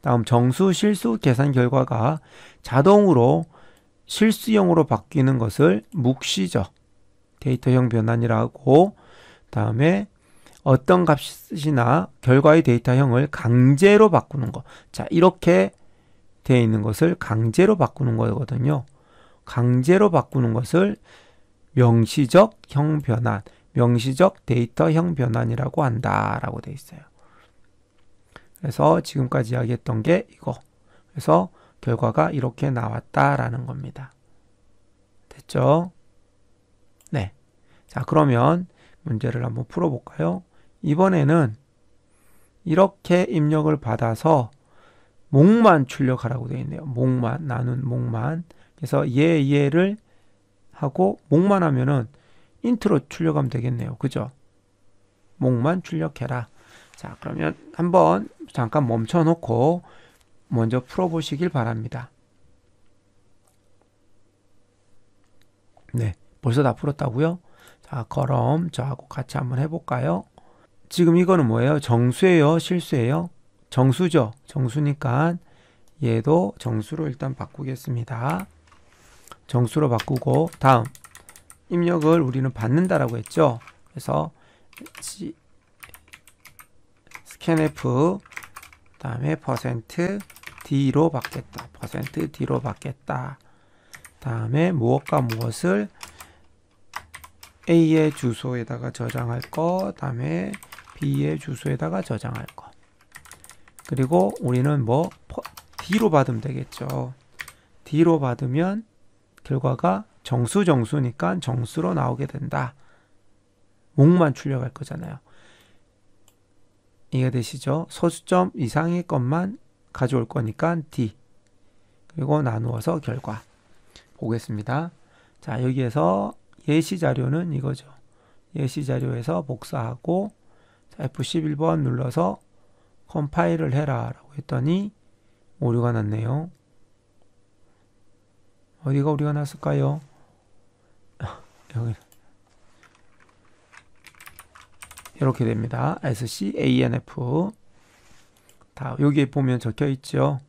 다음 정수, 실수 계산 결과가 자동으로 실수형으로 바뀌는 것을 묵시적 데이터형 변환이라고, 다음에 어떤 값이나 결과의 데이터형을 강제로 바꾸는 것. 자, 이렇게 되어 있는 것을 강제로 바꾸는 거거든요. 강제로 바꾸는 것을 명시적 형변환, 명시적 데이터 형변환이라고 한다라고 되어 있어요. 그래서 지금까지 이야기했던 게 이거. 그래서 결과가 이렇게 나왔다라는 겁니다. 됐죠? 네. 자, 그러면 문제를 한번 풀어볼까요? 이번에는 이렇게 입력을 받아서 목만 출력하라고 되어 있네요. 목만, 나눈 목만. 그래서 얘를 하고 목만 하면은 인트로 출력하면 되겠네요. 그죠? 목만 출력해라. 자, 그러면 한번 잠깐 멈춰 놓고 먼저 풀어보시길 바랍니다. 네, 벌써 다 풀었다고요? 자, 그럼 저하고 같이 한번 해볼까요? 지금 이거는 뭐예요? 정수예요? 실수예요? 정수죠? 정수니까 얘도 정수로 일단 바꾸겠습니다. 정수로 바꾸고 다음 입력을 우리는 받는다라고 했죠? 그래서 scanf 다음에 %d로 받겠다. %d로 받겠다. 다음에 무엇과 무엇을 A의 주소에다가 저장할 거, 다음에 B의 주소에다가 저장할 거. 그리고 우리는 뭐 D로 받으면 되겠죠. D로 받으면 결과가 정수니까 정수로 나오게 된다. 목만 출력할 거잖아요. 이해되시죠? 소수점 이상의 것만 가져올 거니까 D. 그리고 나누어서 결과. 보겠습니다. 자, 여기에서 예시 자료는 이거죠. 예시 자료에서 복사하고 F11번 눌러서 컴파일을 해라 라고 했더니 오류가 났네요. 어디가 오류가 났을까요? 여기 이렇게 됩니다. scanf. 다 여기에 보면 적혀 있죠.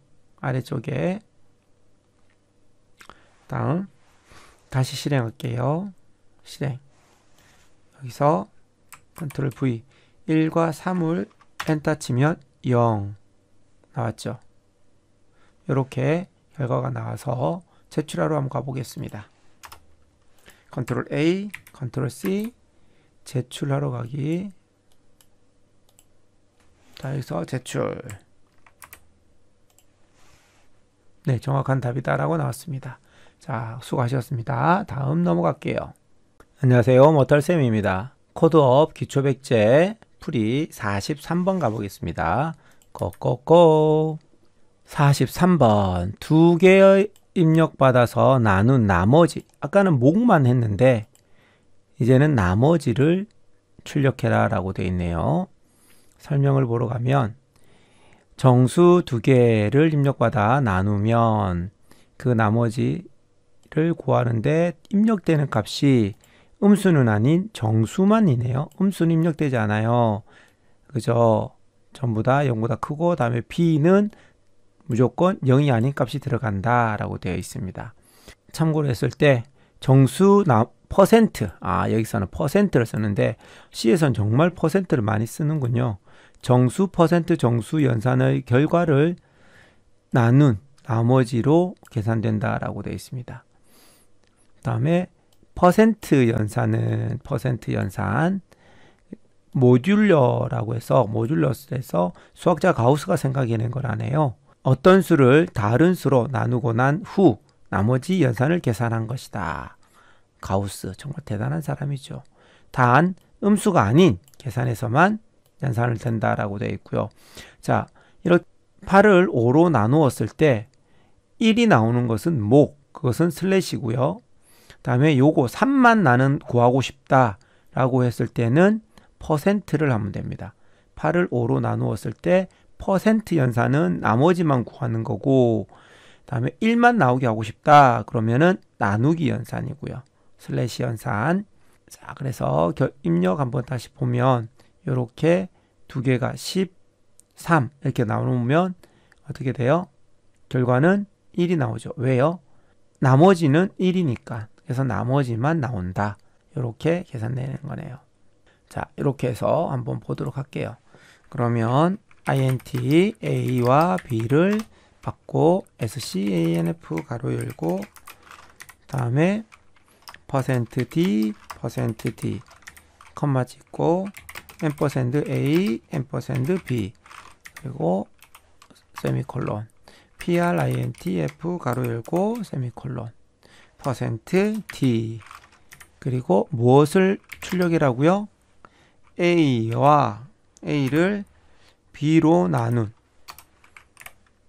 아래쪽에. 다음 다시 실행할게요. 실행. 여기서 컨트롤 V 1과 3을 엔터 치면 0 나왔죠. 이렇게 결과가 나와서 제출하러 한번 가보겠습니다. 컨트롤 A, 컨트롤 C, 제출하러 가기. 자, 여기서 제출. 네, 정확한 답이다라고 나왔습니다. 자, 수고하셨습니다. 다음 넘어갈게요. 안녕하세요. 모털쌤입니다. 코드업 기초백제 풀이 43번 가보겠습니다. 고고고. 43번 두 개의 입력받아서 나눈 나머지. 아까는 목만 했는데 이제는 나머지를 출력해라 라고 되어 있네요. 설명을 보러 가면 정수 두 개를 입력받아 나누면 그 나머지를 구하는데 입력되는 값이 음수는 아닌 정수만이네요. 음수는 입력되지 않아요. 그죠? 전부 다 0보다 크고 다음에 B는 무조건 0이 아닌 값이 들어간다 라고 되어 있습니다. 참고로 했을 때 정수 퍼센트, 여기서는 퍼센트를 쓰는데 C에서는 정말 퍼센트를 많이 쓰는군요. 정수 퍼센트 정수 연산의 결과를 나눈 나머지로 계산된다 라고 되어 있습니다. 다음에 퍼센트 연산은 퍼센트 연산 모듈러라고 해서 모듈러스에서 수학자 가우스가 생각해낸 거라네요. 어떤 수를 다른 수로 나누고 난 후 나머지 연산을 계산한 것이다. 가우스 정말 대단한 사람이죠. 단 음수가 아닌 계산에서만 연산을 된다라고 되어 있고요. 자, 이렇게 8을 5로 나누었을 때 1이 나오는 것은 목, 그것은 슬래시고요. 다음에 요거 3만 나는 구하고 싶다 라고 했을 때는 퍼센트를 하면 됩니다. 8을 5로 나누었을 때 퍼센트 연산은 나머지만 구하는 거고, 다음에 1만 나오게 하고 싶다 그러면은 나누기 연산이고요. 슬래시 연산. 자, 그래서 입력 한번 다시 보면 이렇게 두 개가 13 이렇게 나오면 어떻게 돼요? 결과는 1이 나오죠. 왜요? 나머지는 1이니까. 그래서 나머지만 나온다. 이렇게 계산되는 거네요. 자, 이렇게 해서 한번 보도록 할게요. 그러면 int a와 b를 받고 scanf 가로 열고 다음에 %d, %d, 컴마 찍고, %a, %b, 그리고 세미콜론, printf 가로 열고, 세미콜론, %t, 그리고 무엇을 출력이라고요? a와 a를 b로 나눈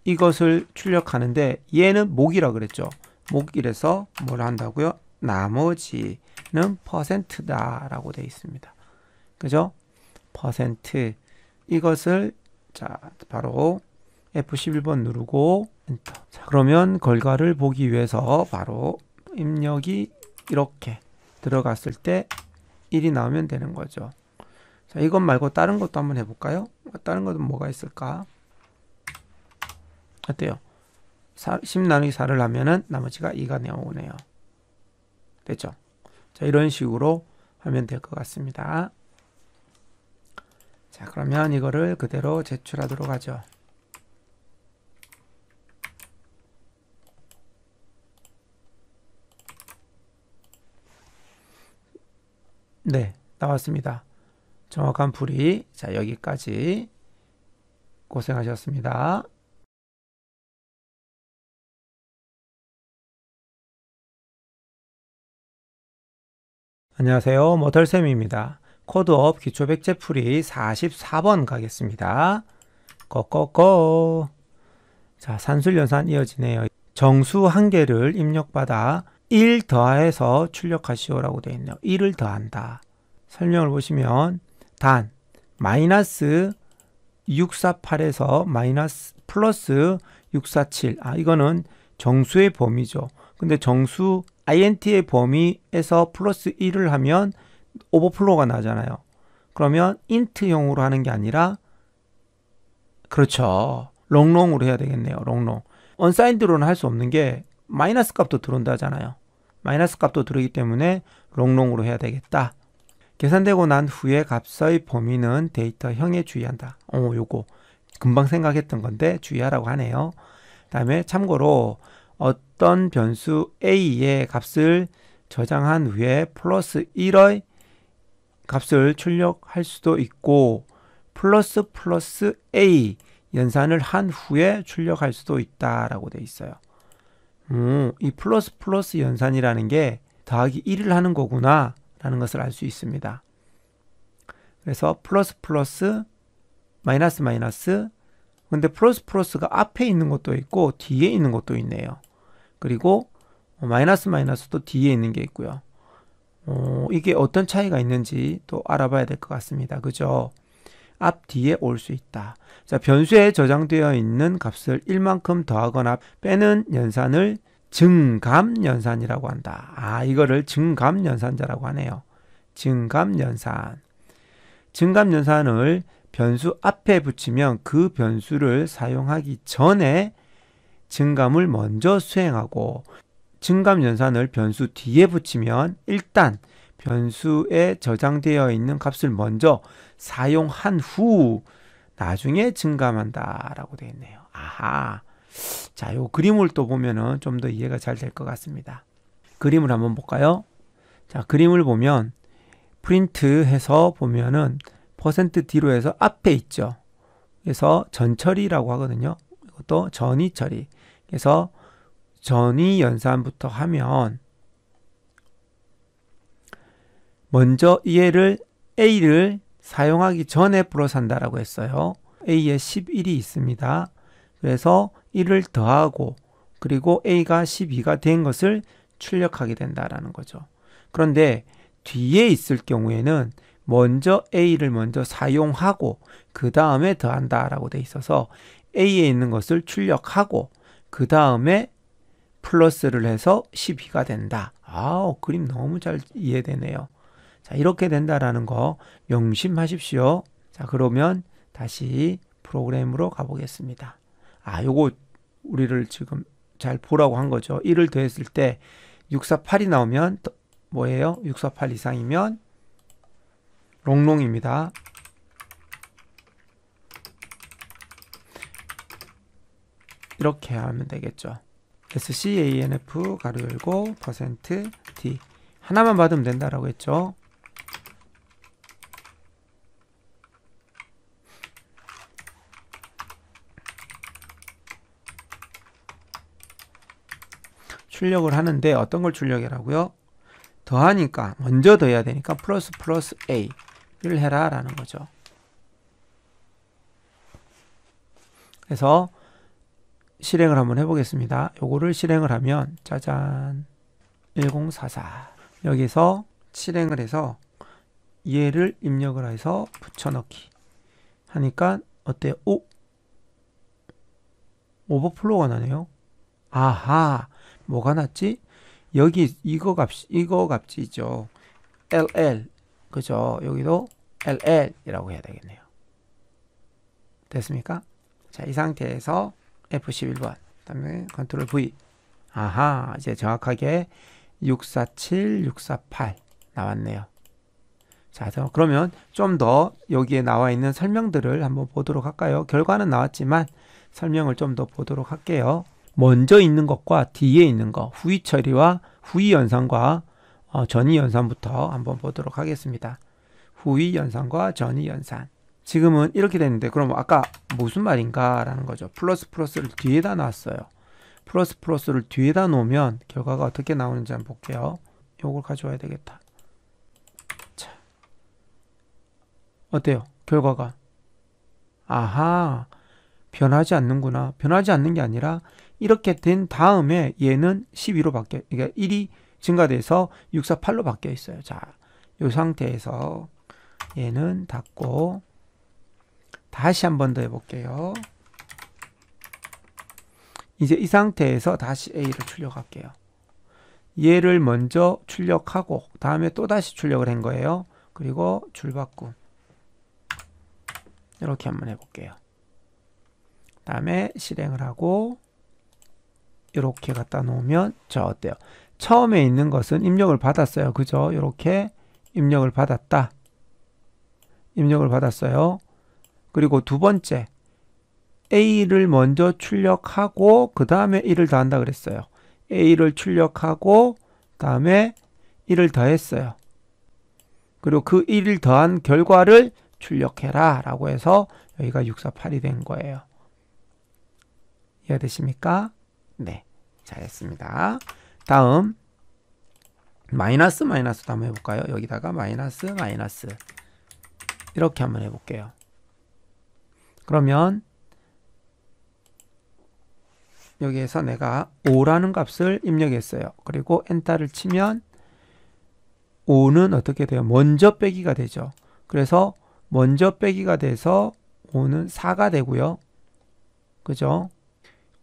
이것을 출력하는데 얘는 목이라 그랬죠. 목이라서 뭘 한다고요? 나머지는 %다 라고 되어 있습니다. 그죠? %. 이것을 자 바로 F11번 누르고 엔터. 자, 그러면 결과를 보기 위해서 바로 입력이 이렇게 들어갔을 때 1이 나오면 되는 거죠. 자, 이것 말고 다른 것도 한번 해볼까요? 다른 것은 뭐가 있을까? 어때요? 10 나누기 4를 하면은 나머지가 2가 나오네요. 됐죠? 자, 이런 식으로 하면 될 것 같습니다. 자, 그러면 이거를 그대로 제출하도록 하죠. 네, 나왔습니다. 정확한 풀이. 자, 여기까지 고생하셨습니다. 안녕하세요. 모털쌤입니다. 코드업 기초백제풀이 44번 가겠습니다. 고고고. 자, 산술연산 이어지네요. 정수 한 개를 입력받아 1 더해서 출력하시오라고 되어 있네요. 1을 더한다. 설명을 보시면 단 마이너스 648에서 마이너스 플러스 647. 이거는 정수의 범위죠. 근데 정수 int의 범위에서 플러스 1을 하면 오버플로우가 나잖아요. 그러면 int형으로 하는 게 아니라 그렇죠. 롱롱으로 해야 되겠네요. 롱롱. 언사인드로는 할 수 없는 게 마이너스 값도 들어온다잖아요. 마이너스 값도 들어오기 때문에 롱롱으로 해야 되겠다. 계산되고 난 후에 값의 범위는 데이터형에 주의한다. 요거 금방 생각했던 건데 주의하라고 하네요. 다음에 참고로 어떤 변수 a의 값을 저장한 후에 플러스 1의 값을 출력할 수도 있고 플러스 a 연산을 한 후에 출력할 수도 있다라고 되어 있어요. 이 플러스 연산이라는 게 더하기 1을 하는 거구나 라는 것을 알 수 있습니다. 그래서 플러스 마이너스 근데 플러스가 앞에 있는 것도 있고 뒤에 있는 것도 있네요. 그리고 마이너스도 뒤에 있는 게 있고요. 이게 어떤 차이가 있는지 또 알아봐야 될 것 같습니다. 그죠? 앞 뒤에 올 수 있다. 자, 변수에 저장되어 있는 값을 1만큼 더하거나 빼는 연산을 증감연산이라고 한다. 이거를 증감연산자라고 하네요. 증감연산. 증감연산을 변수 앞에 붙이면 그 변수를 사용하기 전에 증감을 먼저 수행하고 증감연산을 변수 뒤에 붙이면 일단 변수에 저장되어 있는 값을 먼저 사용한 후 나중에 증감한다 라고 되어 있네요. 아하. 자, 요 그림을 또 보면은 좀 더 이해가 잘 될 것 같습니다. 그림을 한번 볼까요? 자, 그림을 보면 프린트 해서 보면은 %d로 해서 앞에 있죠. 그래서 전처리라고 하거든요. 이것도 전위 처리. 그래서 전위 연산부터 하면 먼저 얘를 A를 사용하기 전에 플러스한다라고 했어요. A에 11이 있습니다. 그래서 1을 더하고 그리고 A가 12가 된 것을 출력하게 된다라는 거죠. 그런데 뒤에 있을 경우에는 먼저 A를 먼저 사용하고 그 다음에 더한다라고 돼 있어서 A에 있는 것을 출력하고 그 다음에 플러스를 해서 12가 된다. 그림 너무 잘 이해되네요. 자, 이렇게 된다라는 거 명심하십시오. 자, 그러면 다시 프로그램으로 가보겠습니다. 요거 우리를 지금 잘 보라고 한 거죠. 1을 더했을 때 648이 나오면 뭐예요? 648 이상이면 롱롱입니다. 이렇게 하면 되겠죠. SCANF 가로 열고 %D 하나만 받으면 된다라고 했죠. 출력을 하는데 어떤 걸 출력이라고요? 더하니까 먼저 더해야 되니까 플러스 A를 해라 라는 거죠. 그래서 실행을 한번 해보겠습니다. 요거를 실행을 하면 짜잔 1044 여기서 실행을 해서 얘를 입력을 해서 붙여넣기 하니까 어때요? 오! 오버플로우가 나네요. 아하, 뭐가 났지? 여기 이거 값이죠. LL 그죠? 여기도 LL이라고 해야 되겠네요. 됐습니까? 자, 이 상태에서 F11번 그다음에 컨트롤 V 아하, 이제 정확하게 647, 648 나왔네요. 자, 그러면 좀 더 여기에 나와 있는 설명들을 한번 보도록 할까요? 결과는 나왔지만 설명을 좀 더 보도록 할게요. 먼저 있는 것과 뒤에 있는 것, 후위 처리와 후위 연산과 전위 연산부터 한번 보도록 하겠습니다. 후위 연산과 전위 연산. 지금은 이렇게 됐는데 그럼 아까 무슨 말인가 라는 거죠. 플러스를 뒤에다 놨어요. 플러스를 뒤에다 놓으면 결과가 어떻게 나오는지 한번 볼게요. 요걸 가져와야 되겠다. 자, 어때요? 결과가 아하, 변하지 않는구나. 변하지 않는 게 아니라 이렇게 된 다음에 얘는 12로 바뀌어, 그러니까 1이 증가돼서 648로 바뀌어 있어요. 자, 이 상태에서 얘는 닫고 다시 한 번 더 해볼게요. 이제 이 상태에서 다시 A를 출력할게요. 얘를 먼저 출력하고 다음에 또 다시 출력을 한 거예요. 그리고 줄바꿈 이렇게 한번 해볼게요. 다음에 실행을 하고 이렇게 갖다 놓으면 저 어때요? 처음에 있는 것은 입력을 받았어요. 그죠? 이렇게 입력을 받았다. 입력을 받았어요. 그리고 두 번째 A를 먼저 출력하고 그 다음에 1을 더한다 그랬어요. A를 출력하고 다음에 1을 더했어요. 그리고 그 1을 더한 결과를 출력해라 라고 해서 여기가 648이 된 거예요. 이해되십니까? 네, 잘했습니다. 다음 마이너스도 한번 해볼까요? 여기다가 마이너스 이렇게 한번 해볼게요. 그러면 여기에서 내가 5라는 값을 입력했어요. 그리고 엔터를 치면 5는 어떻게 돼요? 먼저 빼기가 되죠. 그래서 먼저 빼기가 돼서 5는 4가 되고요. 그죠?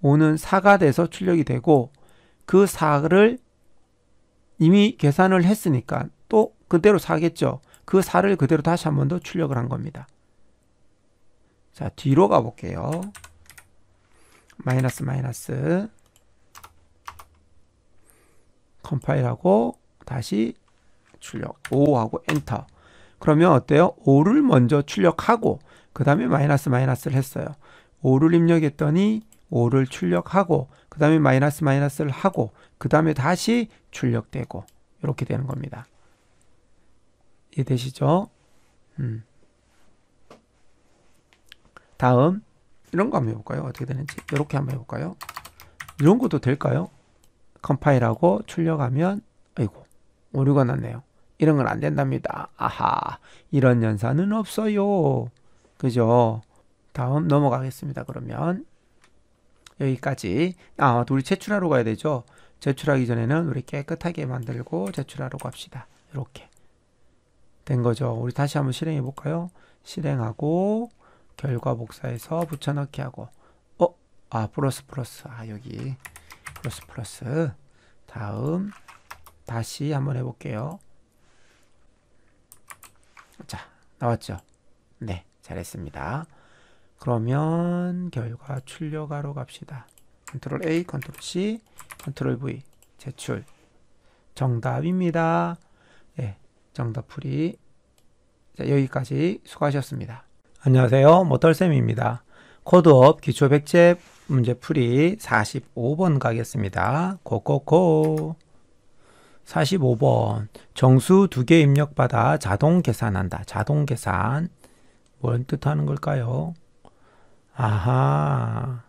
5는 4가 돼서 출력이 되고 그 4를 이미 계산을 했으니까 또 그대로 4겠죠. 그 4를 그대로 다시 한 번 더 출력을 한 겁니다. 자, 뒤로 가볼게요. 마이너스 컴파일하고 다시 출력 5하고 엔터. 그러면 어때요? 5를 먼저 출력하고 그 다음에 마이너스를 했어요. 5를 입력했더니 5를 출력하고 그 다음에 마이너스를 하고 그 다음에 다시 출력되고 이렇게 되는 겁니다. 이해되시죠? 다음 이런 거 한번 해볼까요? 어떻게 되는지 이렇게 한번 해볼까요? 이런 것도 될까요? 컴파일하고 출력하면 아이고 오류가 났네요. 이런 건 안 된답니다. 아하, 이런 연산은 없어요. 그죠? 다음 넘어가겠습니다. 그러면 여기까지. 우리 제출하러 가야 되죠. 제출하기 전에는 우리 깨끗하게 만들고 제출하러 갑시다. 이렇게 된 거죠. 우리 다시 한번 실행해 볼까요? 실행하고 결과 복사해서 붙여넣기 하고 플러스 여기 플러스 다음 다시 한번 해볼게요. 자, 나왔죠? 네, 잘했습니다. 그러면 결과 출력하러 갑시다. 컨트롤 A, 컨트롤 C, 컨트롤 V 제출 정답입니다. 네, 정답 풀이. 자, 여기까지 수고하셨습니다. 안녕하세요, 모털쌤입니다. 코드업 기초백제 문제풀이 45번 가겠습니다. 고고고. 45번. 정수 2개 입력받아 자동 계산한다. 자동 계산. 뭘 뜻하는 걸까요? 아하.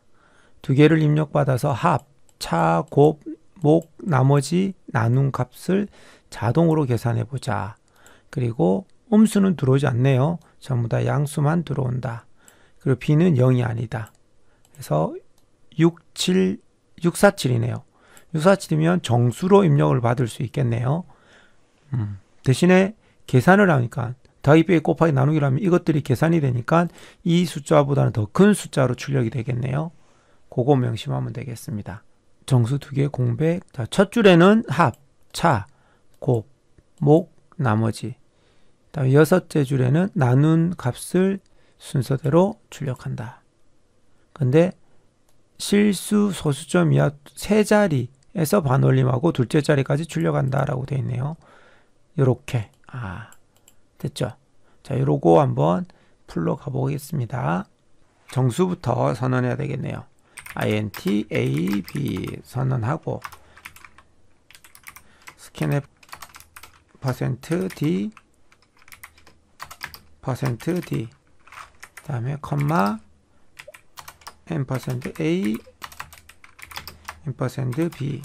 2개를 입력받아서 합, 차, 곱, 목, 나머지 나눈 값을 자동으로 계산해보자. 그리고 음수는 들어오지 않네요. 전부 다 양수만 들어온다. 그리고 b는 0이 아니다. 그래서 647이네요. 647이면 정수로 입력을 받을 수 있겠네요. 대신에 계산을 하니까 더하기 빼기 곱하기 나누기라면 이것들이 계산이 되니까 이 숫자보다는 더 큰 숫자로 출력이 되겠네요. 그거 명심하면 되겠습니다. 정수 2개 공백. 자, 첫 줄에는 합, 차, 곱, 목, 나머지. 다음에 6째 줄에는 나눈 값을 순서대로 출력한다. 근데 실수 소수점 이하 세 자리에서 반올림하고 둘째 자리까지 출력한다라고 되어 있네요. 요렇게. 됐죠? 자, 요러고 한번 풀러 가보겠습니다. 정수부터 선언해야 되겠네요. int a b 선언하고 scanf %d %d 다음에 컴마 %a %b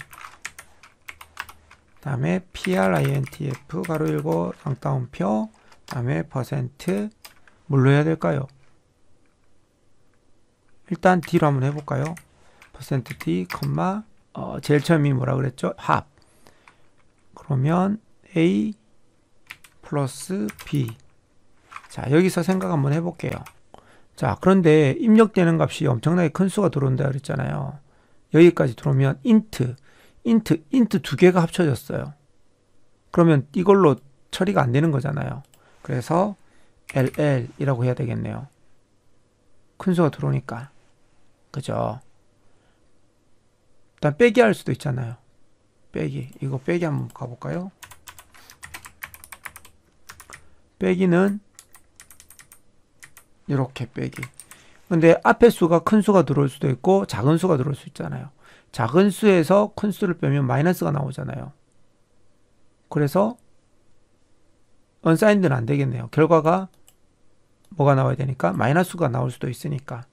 다음에 printf 가로 열고 쌍따옴표 다음에 뭘로 해야 될까요? 일단 D로 한번 해볼까요? %D, 제일 처음이 뭐라 그랬죠? 합. 그러면 A 플러스 B. 자, 여기서 생각 한번 해볼게요. 자, 그런데 입력되는 값이 엄청나게 큰 수가 들어온다 그랬잖아요. 여기까지 들어오면 int 2개가 합쳐졌어요. 그러면 이걸로 처리가 안 되는 거잖아요. 그래서 LL이라고 해야 되겠네요. 큰 수가 들어오니까. 그죠? 일단 빼기 할 수도 있잖아요. 빼기. 이거 빼기 한번 가볼까요? 빼기는 이렇게 빼기. 근데 앞에 수가 큰 수가 들어올 수도 있고 작은 수가 들어올 수 있잖아요. 작은 수에서 큰 수를 빼면 마이너스가 나오잖아요. 그래서 unsigned는 안 되겠네요. 결과가 뭐가 나와야 되니까 마이너스가 나올 수도 있으니까.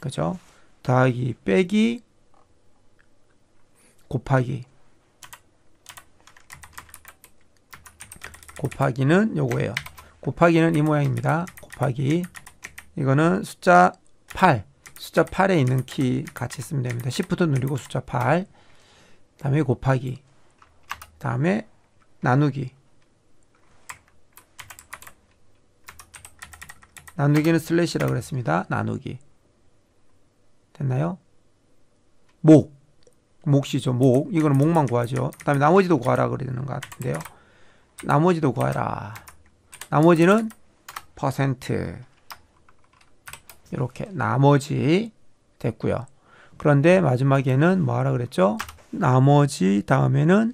그죠? 더하기 빼기 곱하기는 요거예요. 곱하기는 이 모양입니다. 곱하기 이거는 숫자 8에 있는 키 같이 쓰면 됩니다. Shift 누르고 숫자 8 다음에 곱하기 다음에 나누기는 슬래시라고 그랬습니다. 나누기 됐나요? 몫이죠. 목. 이거는 목만 구하죠. 그 다음에 나머지도 구하라 그러는 것 같은데요. 나머지도 구하라. 나머지는 %. 이렇게 나머지 됐고요. 그런데 마지막에는 뭐 하라 그랬죠? 나머지 다음에는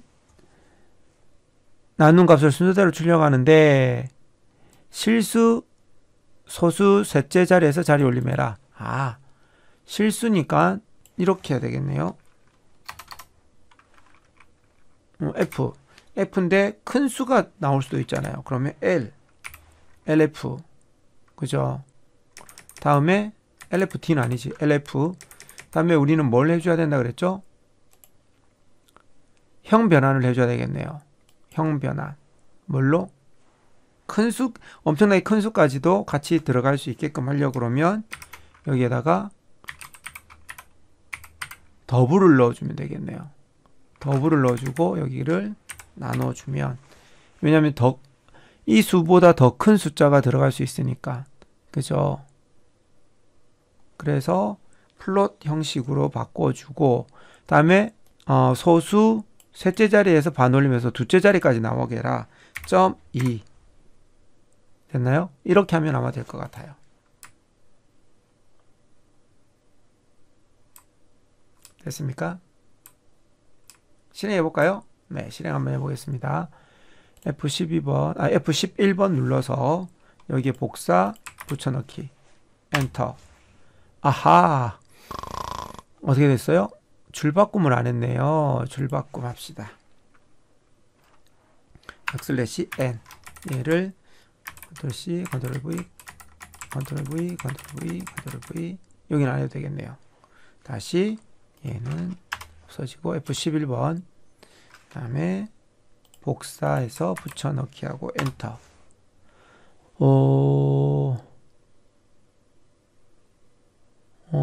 나눈 값을 순서대로 출력하는데 실수 소수 셋째 자리에서 자리 올림해라. 실수니까 이렇게 해야 되겠네요. F인데 큰 수가 나올 수도 있잖아요. 그러면 LF 그죠? 다음에 LFD는 아니지. LF 다음에 우리는 뭘 해줘야 된다 그랬죠? 형 변환을 해줘야 되겠네요. 형 변환 뭘로? 큰 수, 엄청나게 큰 수까지도 같이 들어갈 수 있게끔 하려고 그러면 여기에다가 더블을 넣어주면 되겠네요. 더블을 넣어주고 여기를 나눠주면 왜냐하면 이 수보다 더 큰 숫자가 들어갈 수 있으니까 그죠? 그래서 플롯 형식으로 바꿔주고 다음에 소수 셋째 자리에서 반올림해서 둘째 자리까지 나오게 해라. .2 됐나요? 이렇게 하면 아마 될 것 같아요. 됐습니까? 실행해 볼까요? 네, 실행 한번 해보겠습니다. F11번 눌러서 여기에 복사 붙여넣기 엔터. 아하. 어떻게 됐어요? 줄바꿈을 안 했네요. 줄바꿈 합시다. 백슬래시 n. 얘를 컨트롤 C, 컨트롤 V, 컨트롤 V, 컨트롤 V, 컨트롤 V. 여기는 안 해도 되겠네요. 다시 얘는 없어지고 F11번. 그 다음에 복사해서 붙여넣기 하고 엔터.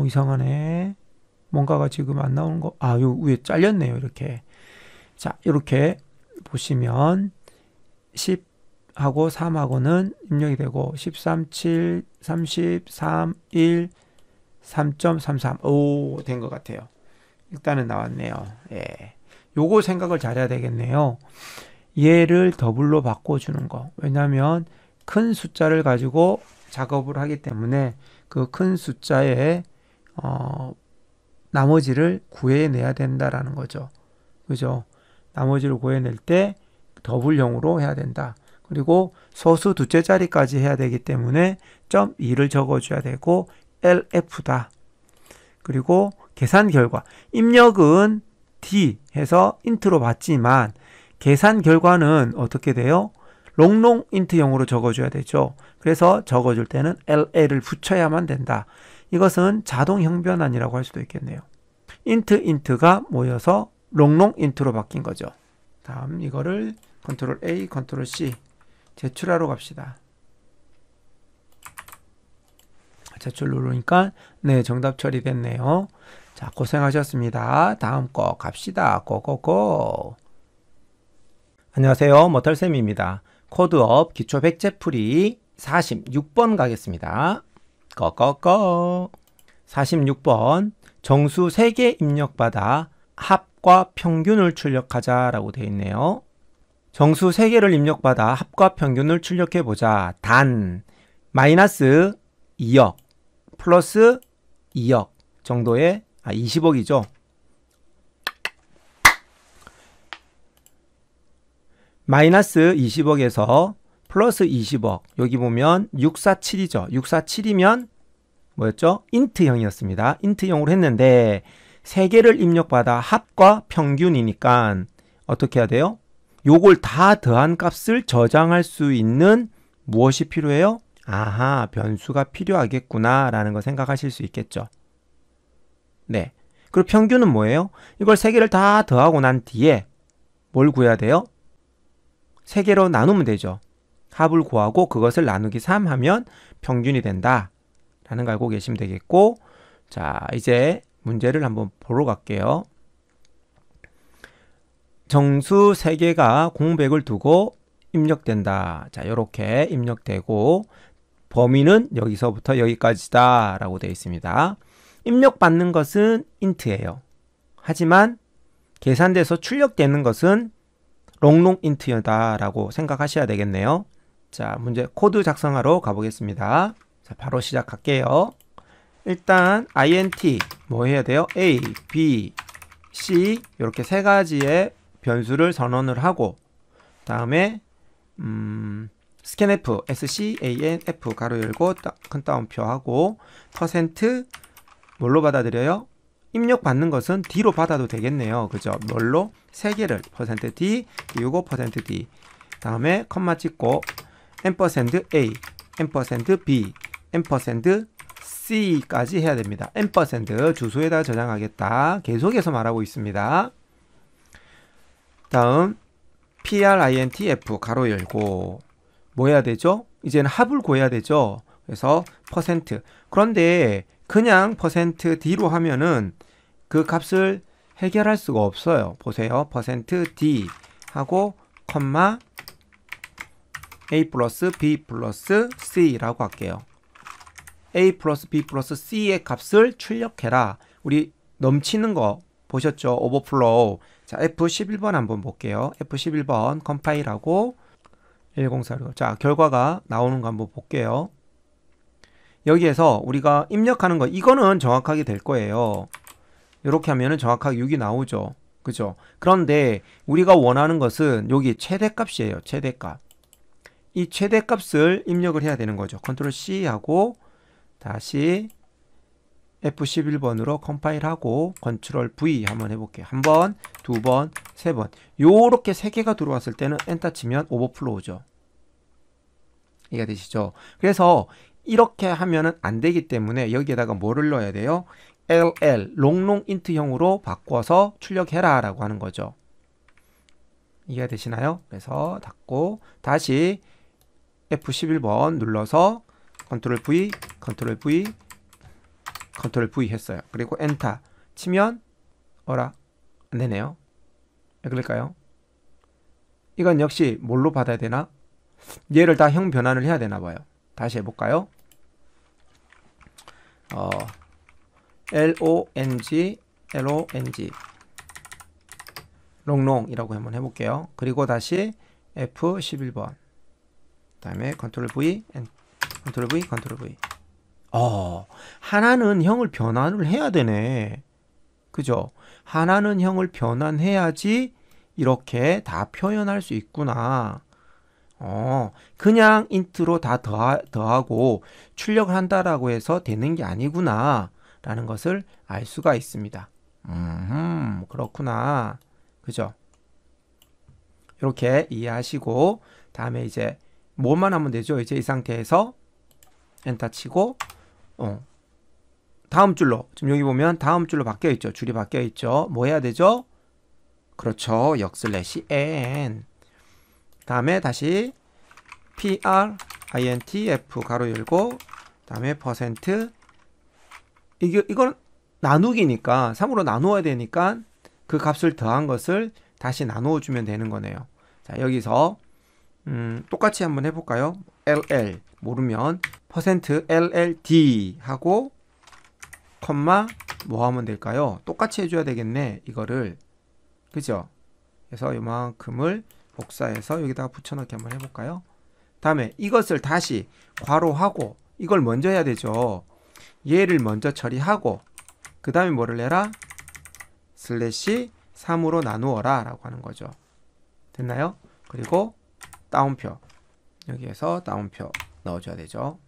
이상하네. 뭔가가 지금 안 나오는 거. 요 위에 잘렸네요. 이렇게. 자, 이렇게 보시면 10하고 3하고는 입력이 되고 13, 7, 30, 3, 1, 3.33. 오, 된 것 같아요. 일단은 나왔네요. 예. 요거 생각을 잘해야 되겠네요. 얘를 더블로 바꿔주는 거. 왜냐하면 큰 숫자를 가지고 작업을 하기 때문에 그 큰 숫자의 나머지를 구해내야 된다라는 거죠. 그죠? 나머지를 구해낼 때 더블형으로 해야 된다. 그리고 소수 두째 자리까지 해야 되기 때문에 .2를 적어줘야 되고 LF다. 그리고 계산 결과. 입력은 D 해서 인트로 받지만 계산 결과는 어떻게 돼요? 롱롱 인트형으로 적어줘야 되죠. 그래서 적어줄 때는 LL을 붙여야만 된다. 이것은 자동 형변환이라고 할 수도 있겠네요. 인트가 모여서 롱롱 인트로 바뀐 거죠. 다음 이거를 컨트롤 A, 컨트롤 C 제출하러 갑시다. 제출 누르니까 네, 정답 처리됐네요. 자, 고생하셨습니다. 다음 거 갑시다. 고고고. 안녕하세요. 머털쌤입니다. 코드업 기초 백제풀이 46번 가겠습니다. 고고고. 46번 정수 3개 입력받아 합과 평균을 출력하자 라고 되어 있네요. 정수 3개를 입력받아 합과 평균을 출력해보자. 단 마이너스 2억 플러스 2억 정도의 20억이죠. 마이너스 20억에서 플러스 20억. 여기 보면 647이죠. 647이면 뭐였죠? 인트형이었습니다. 인트형으로 했는데 3개를 입력받아 합과 평균이니까 어떻게 해야 돼요? 요걸 다 더한 값을 저장할 수 있는 무엇이 필요해요? 아하, 변수가 필요하겠구나 라는 거 생각하실 수 있겠죠. 네. 그리고 평균은 뭐예요? 이걸 3개를 다 더하고 난 뒤에 뭘 구해야 돼요? 3개로 나누면 되죠. 합을 구하고 그것을 나누기 3 하면 평균이 된다 라는 거 알고 계시면 되겠고, 자, 이제 문제를 한번 보러 갈게요. 정수 3개가 공백을 두고 입력된다. 자, 이렇게 입력되고 범위는 여기서부터 여기까지다 라고 되어 있습니다. 입력받는 것은 int예요. 하지만 계산돼서 출력되는 것은 롱롱 int다 라고 생각하셔야 되겠네요. 자, 문제 코드 작성하러 가보겠습니다. 자, 바로 시작할게요. 일단 int 뭐 해야 돼요? A, B, C 이렇게 3가지의 변수를 선언을 하고, 다음에 scanf, scanf 가로 열고 큰 따옴표 하고 퍼센트 뭘로 받아들여요? 입력받는 것은 D로 받아도 되겠네요. 그죠? 뭘로? 3개를 %D 띄우고 %D 다음에 컴마 찍고 %A, %B, %C까지 해야 됩니다. 주소에다 저장하겠다. 계속해서 말하고 있습니다. 다음 printf 가로 열고 뭐 해야 되죠? 이제는 합을 구해야 되죠. 그래서 %. 그런데 그냥 %D로 하면은 그 값을 해결할 수가 없어요. 보세요. %D 하고 컴마 A 플러스 B 플러스 C라고 할게요. A 플러스 B 플러스 C의 값을 출력해라. 우리 넘치는 거 보셨죠? 오버플로우. 자, F11번 한번 볼게요. F11번 컴파일하고 1046. 자, 결과가 나오는 거 한번 볼게요. 여기에서 우리가 입력하는 거, 이거는 정확하게 될 거예요. 이렇게 하면은 정확하게 6이 나오죠. 그죠? 그런데 우리가 원하는 것은 여기 최대값이에요. 최대값. 이 최대값을 입력을 해야 되는 거죠. 컨트롤 C 하고 다시 F11번으로 컴파일하고 컨트롤 V 한번 해볼게요. 한 번, 두 번, 세 번. 요렇게 세 개가 들어왔을 때는 엔터 치면 오버플로우죠. 이해가 되시죠? 그래서 이렇게 하면은 안 되기 때문에 여기에다가 뭐를 넣어야 돼요? LL, 롱롱 인트형으로 바꿔서 출력해라 라고 하는 거죠. 이해가 되시나요? 그래서 닫고 다시 F11번 눌러서 컨트롤 V, 컨트롤 V, 컨트롤 V 했어요. 그리고 엔터 치면 어라? 안 되네요. 왜 그럴까요? 이건 역시 뭘로 받아야 되나? 얘를 다 형 변환을 해야 되나 봐요. 다시 해볼까요? LONG 롱롱이라고 한번 해볼게요. 그리고 다시 F11번 그 다음에 컨트롤 V, 컨트롤 V, 컨트롤 V. 하나는 형을 변환을 해야 되네. 그죠? 하나는 형을 변환해야지 이렇게 다 표현할 수 있구나. 그냥 인트로 다 더하고 출력을 한다라고 해서 되는 게 아니구나 라는 것을 알 수가 있습니다. 그렇구나. 그죠? 이렇게 이해하시고 다음에 이제 뭐만 하면 되죠? 이제 이 상태에서 엔터 치고 다음 줄로 지금 여기 보면 다음 줄로 바뀌어 있죠. 줄이 바뀌어 있죠. 뭐 해야 되죠? 그렇죠. 역슬래시 n 다음에 다시 printf 가로 열고 다음에 퍼센트 이건 나누기니까 3으로 나누어야 되니까 그 값을 더한 것을 다시 나누어 주면 되는 거네요. 자, 여기서 똑같이 한번 해볼까요? ll 모르면 퍼센트 %lld 하고 컴마 뭐 하면 될까요? 똑같이 해줘야 되겠네. 이거를 그죠? 그래서 이만큼을 복사해서 여기다가 붙여넣기 한번 해볼까요? 다음에 이것을 다시 괄호하고 이걸 먼저 해야 되죠. 얘를 먼저 처리하고 그 다음에 뭐를 해라? 슬래시 3으로 나누어라 라고 하는 거죠. 됐나요? 그리고 다운표 여기에서 다운표 넣어줘야 되죠.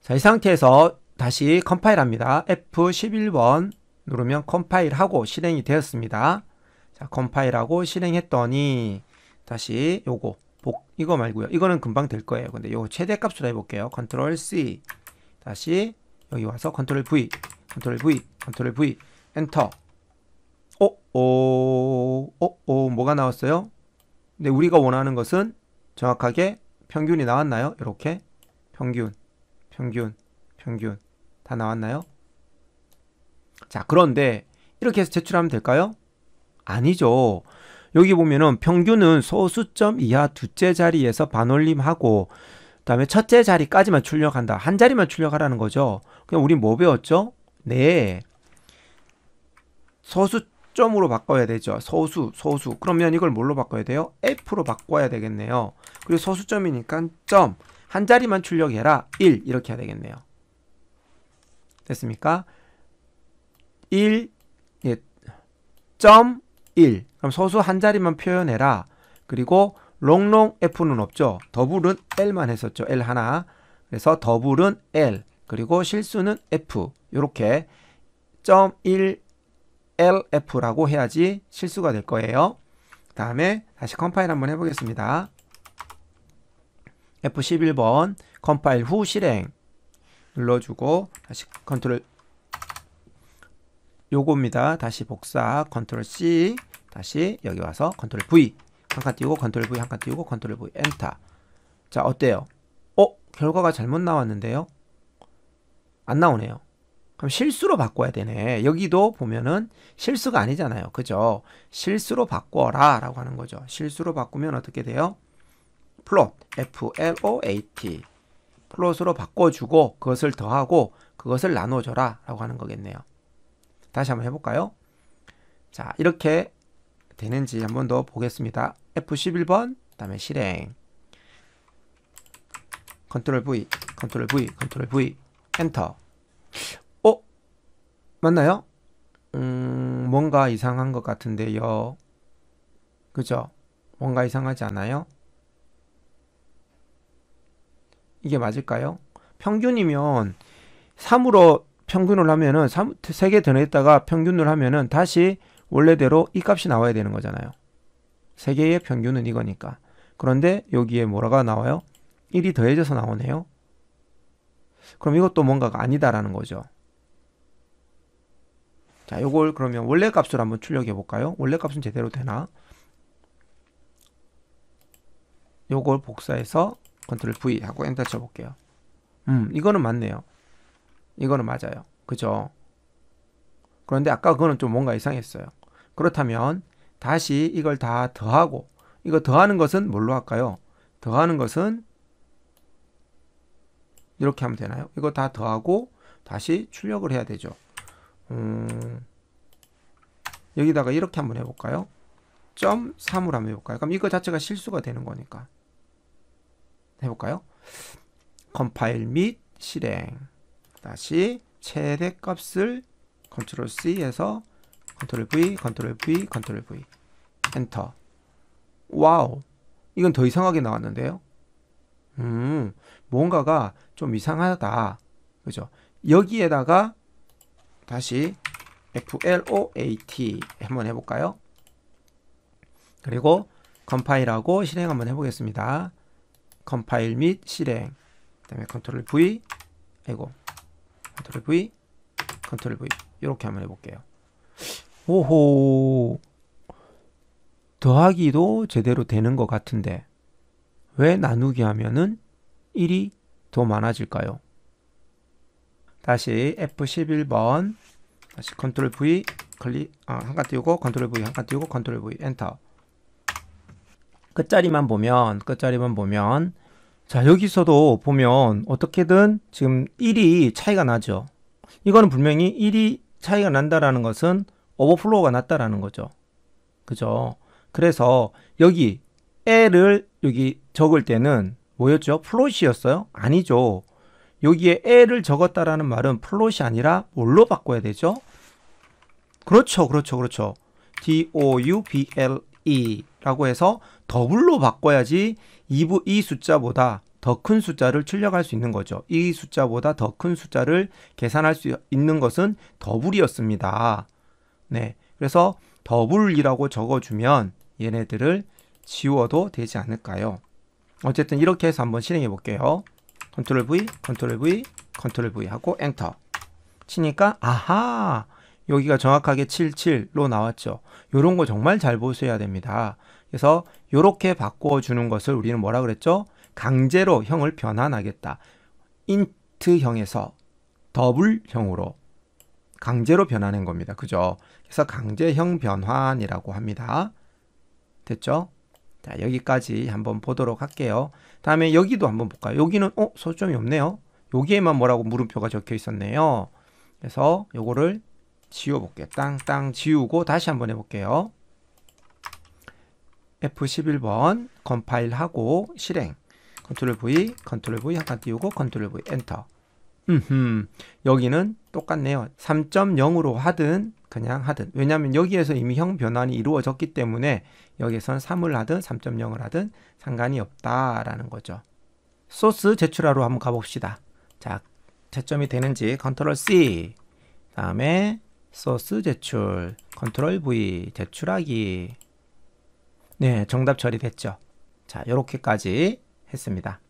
자, 이 상태에서 다시 컴파일 합니다. F11번 누르면 컴파일하고 실행이 되었습니다. 자, 컴파일하고 실행했더니 다시 요거 이거 말고요. 이거는 금방 될 거예요. 근데 요거 최대값으로 해볼게요. 컨트롤 C 다시 여기 와서 컨트롤 V 컨트롤 V 컨트롤 V 엔터. 뭐가 나왔어요? 근데 우리가 원하는 것은 정확하게 평균이 나왔나요? 이렇게 평균 다 나왔나요? 자, 그런데 이렇게 해서 제출하면 될까요? 아니죠. 여기 보면은 평균은 소수점 이하 둘째 자리에서 반올림하고 그다음에 첫째 자리까지만 출력한다. 한 자리만 출력하라는 거죠. 그럼 우리 뭐 배웠죠? 네. 소수점으로 바꿔야 되죠. 소수. 그러면 이걸 뭘로 바꿔야 돼요? F로 바꿔야 되겠네요. 그리고 소수점이니까 점. 한 자리만 출력해라. 1 이렇게 해야 되겠네요. 됐습니까? 1 예, 점 1. 그럼 소수 한 자리만 표현해라. 그리고 롱롱 F는 없죠. 더블은 L만 했었죠. L 하나. 그래서 더블은 L. 그리고 실수는 F. 이렇게 점 1 LF라고 해야지 실수가 될 거예요. 다음에 다시 컴파일 한번 해보겠습니다. F11번 컴파일 후 실행 눌러주고 다시 컨트롤 요겁니다. 다시 복사 컨트롤 C 다시 여기 와서 컨트롤 V 한 칸 띄우고 컨트롤 V 한 칸 띄우고 컨트롤 V 엔터. 자, 어때요? 결과가 잘못 나왔는데요? 안 나오네요. 그럼 실수로 바꿔야 되네. 여기도 보면은 실수가 아니잖아요. 그죠? 실수로 바꿔라 라고 하는 거죠. 실수로 바꾸면 어떻게 돼요? 플롯 FLOAT 플롯으로 바꿔주고 그것을 더하고 그것을 나눠줘라 라고 하는 거겠네요. 다시 한번 해볼까요? 자, 이렇게 되는지 한번 더 보겠습니다. F11번 그 다음에 실행 컨트롤 V 컨트롤 V 컨트롤 V 엔터. 맞나요? 뭔가 이상한 것 같은데요. 그죠? 뭔가 이상하지 않아요? 이게 맞을까요? 평균이면 3으로 평균을 하면은 3개 더 냈다가 평균을 하면은 다시 원래대로 이 값이 나와야 되는 거잖아요. 3개의 평균은 이거니까. 그런데 여기에 뭐라가 나와요? 1이 더해져서 나오네요. 그럼 이것도 뭔가가 아니다라는 거죠. 자, 요걸 그러면 원래 값을 한번 출력해 볼까요? 원래 값은 제대로 되나? 요걸 복사해서 컨트롤 V 하고 엔터 쳐볼게요. 이거는 맞네요. 이거는 맞아요. 그죠? 그런데 아까 그거는 좀 뭔가 이상했어요. 그렇다면 다시 이걸 다 더하고, 이거 더하는 것은 뭘로 할까요? 더하는 것은 이렇게 하면 되나요? 이거 다 더하고 다시 출력을 해야 되죠. 여기다가 이렇게 한번 해볼까요? 0.3으로 한번 해볼까요? 그럼 이거 자체가 실수가 되는 거니까 해볼까요? 컴파일 및 실행. 다시 최대값을 컨트롤 C 해서 컨트롤 V, 컨트롤 V, 컨트롤 V 엔터. 와우, 이건 더 이상하게 나왔는데요. 뭔가가 좀 이상하다. 그죠? 여기에다가 다시 float 한번 해볼까요? 그리고 컴파일하고 실행 한번 해보겠습니다. 컴파일 및 실행. 그 다음에 컨트롤 V, 아이고, 컨트롤 V, 컨트롤 V 이렇게 한번 해볼게요. 오호, 더하기도 제대로 되는 것 같은데 왜 나누기 하면은 1이 더 많아질까요? 다시 F11번 다시 컨트롤 V 한 칸 띄우고 컨트롤 V 한 칸 띄우고 컨트롤 V 엔터. 끝자리만 보면 자, 여기서도 보면 어떻게든 지금 1이 차이가 나죠. 이거는 분명히 1이 차이가 난다라는 것은 오버플로우가 났다라는 거죠. 그죠? 그래서 여기 L을 여기 적을 때는 뭐였죠? 플롯이었어요? 아니죠. 여기에 L을 적었다라는 말은 플롯이 아니라 뭘로 바꿔야 되죠? 그렇죠. DOUBLE 라고 해서 더블로 바꿔야지 이 숫자보다 더 큰 숫자를 출력할 수 있는 거죠. 이 숫자보다 더 큰 숫자를 계산할 수 있는 것은 더블이었습니다. 네, 그래서 더블이라고 적어주면 얘네들을 지워도 되지 않을까요? 어쨌든 이렇게 해서 한번 실행해 볼게요. 컨트롤 V, 컨트롤 V, 컨트롤 V 하고 엔터 치니까 아하, 여기가 정확하게 77로 나왔죠. 요런 거 정말 잘 보셔야 됩니다. 그래서 요렇게 바꿔주는 것을 우리는 뭐라 그랬죠? 강제로 형을 변환하겠다. 인트형에서 더블형으로 강제로 변하는 겁니다. 그죠? 그래서 강제형 변환이라고 합니다. 됐죠? 자, 여기까지 한번 보도록 할게요. 다음에 여기도 한번 볼까요? 여기는 소점이 없네요. 여기에만 뭐라고 물음표가 적혀 있었네요. 그래서 요거를 지워볼게요. 땅땅 지우고 다시 한번 해볼게요. F11번 컴파일하고 실행. 컨트롤 V, 컨트롤 V 한 칸 띄우고 컨트롤 V 엔터. 여기는 똑같네요. 3.0으로 하든 그냥 하든, 왜냐하면 여기에서 이미 형 변환이 이루어졌기 때문에 여기에선 3을 하든 3.0을 하든 상관이 없다라는 거죠. 소스 제출하러 한번 가봅시다. 자, 채점이 되는지 컨트롤 C, 다음에 소스 제출, 컨트롤 V 제출하기. 네, 정답 처리됐죠. 자, 요렇게까지 했습니다.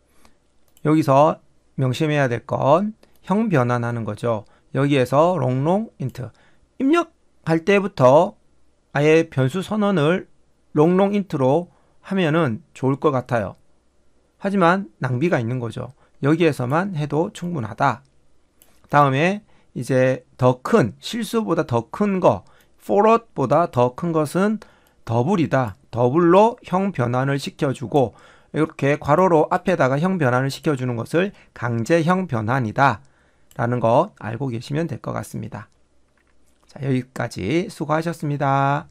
여기서 명심해야 될 건 형 변환하는 거죠. 여기에서 롱롱 인트 입력할 때부터 아예 변수 선언을 롱롱 인트로 하면은 좋을 것 같아요. 하지만 낭비가 있는 거죠. 여기에서만 해도 충분하다. 다음에 이제 더 큰, 실수보다 더 큰 거, forward보다 더 큰 것은 더블이다. 더블로 형 변환을 시켜주고, 이렇게 괄호로 앞에다가 형 변환을 시켜주는 것을 강제형 변환이다 라는 거 알고 계시면 될 것 같습니다. 자, 여기까지 수고하셨습니다.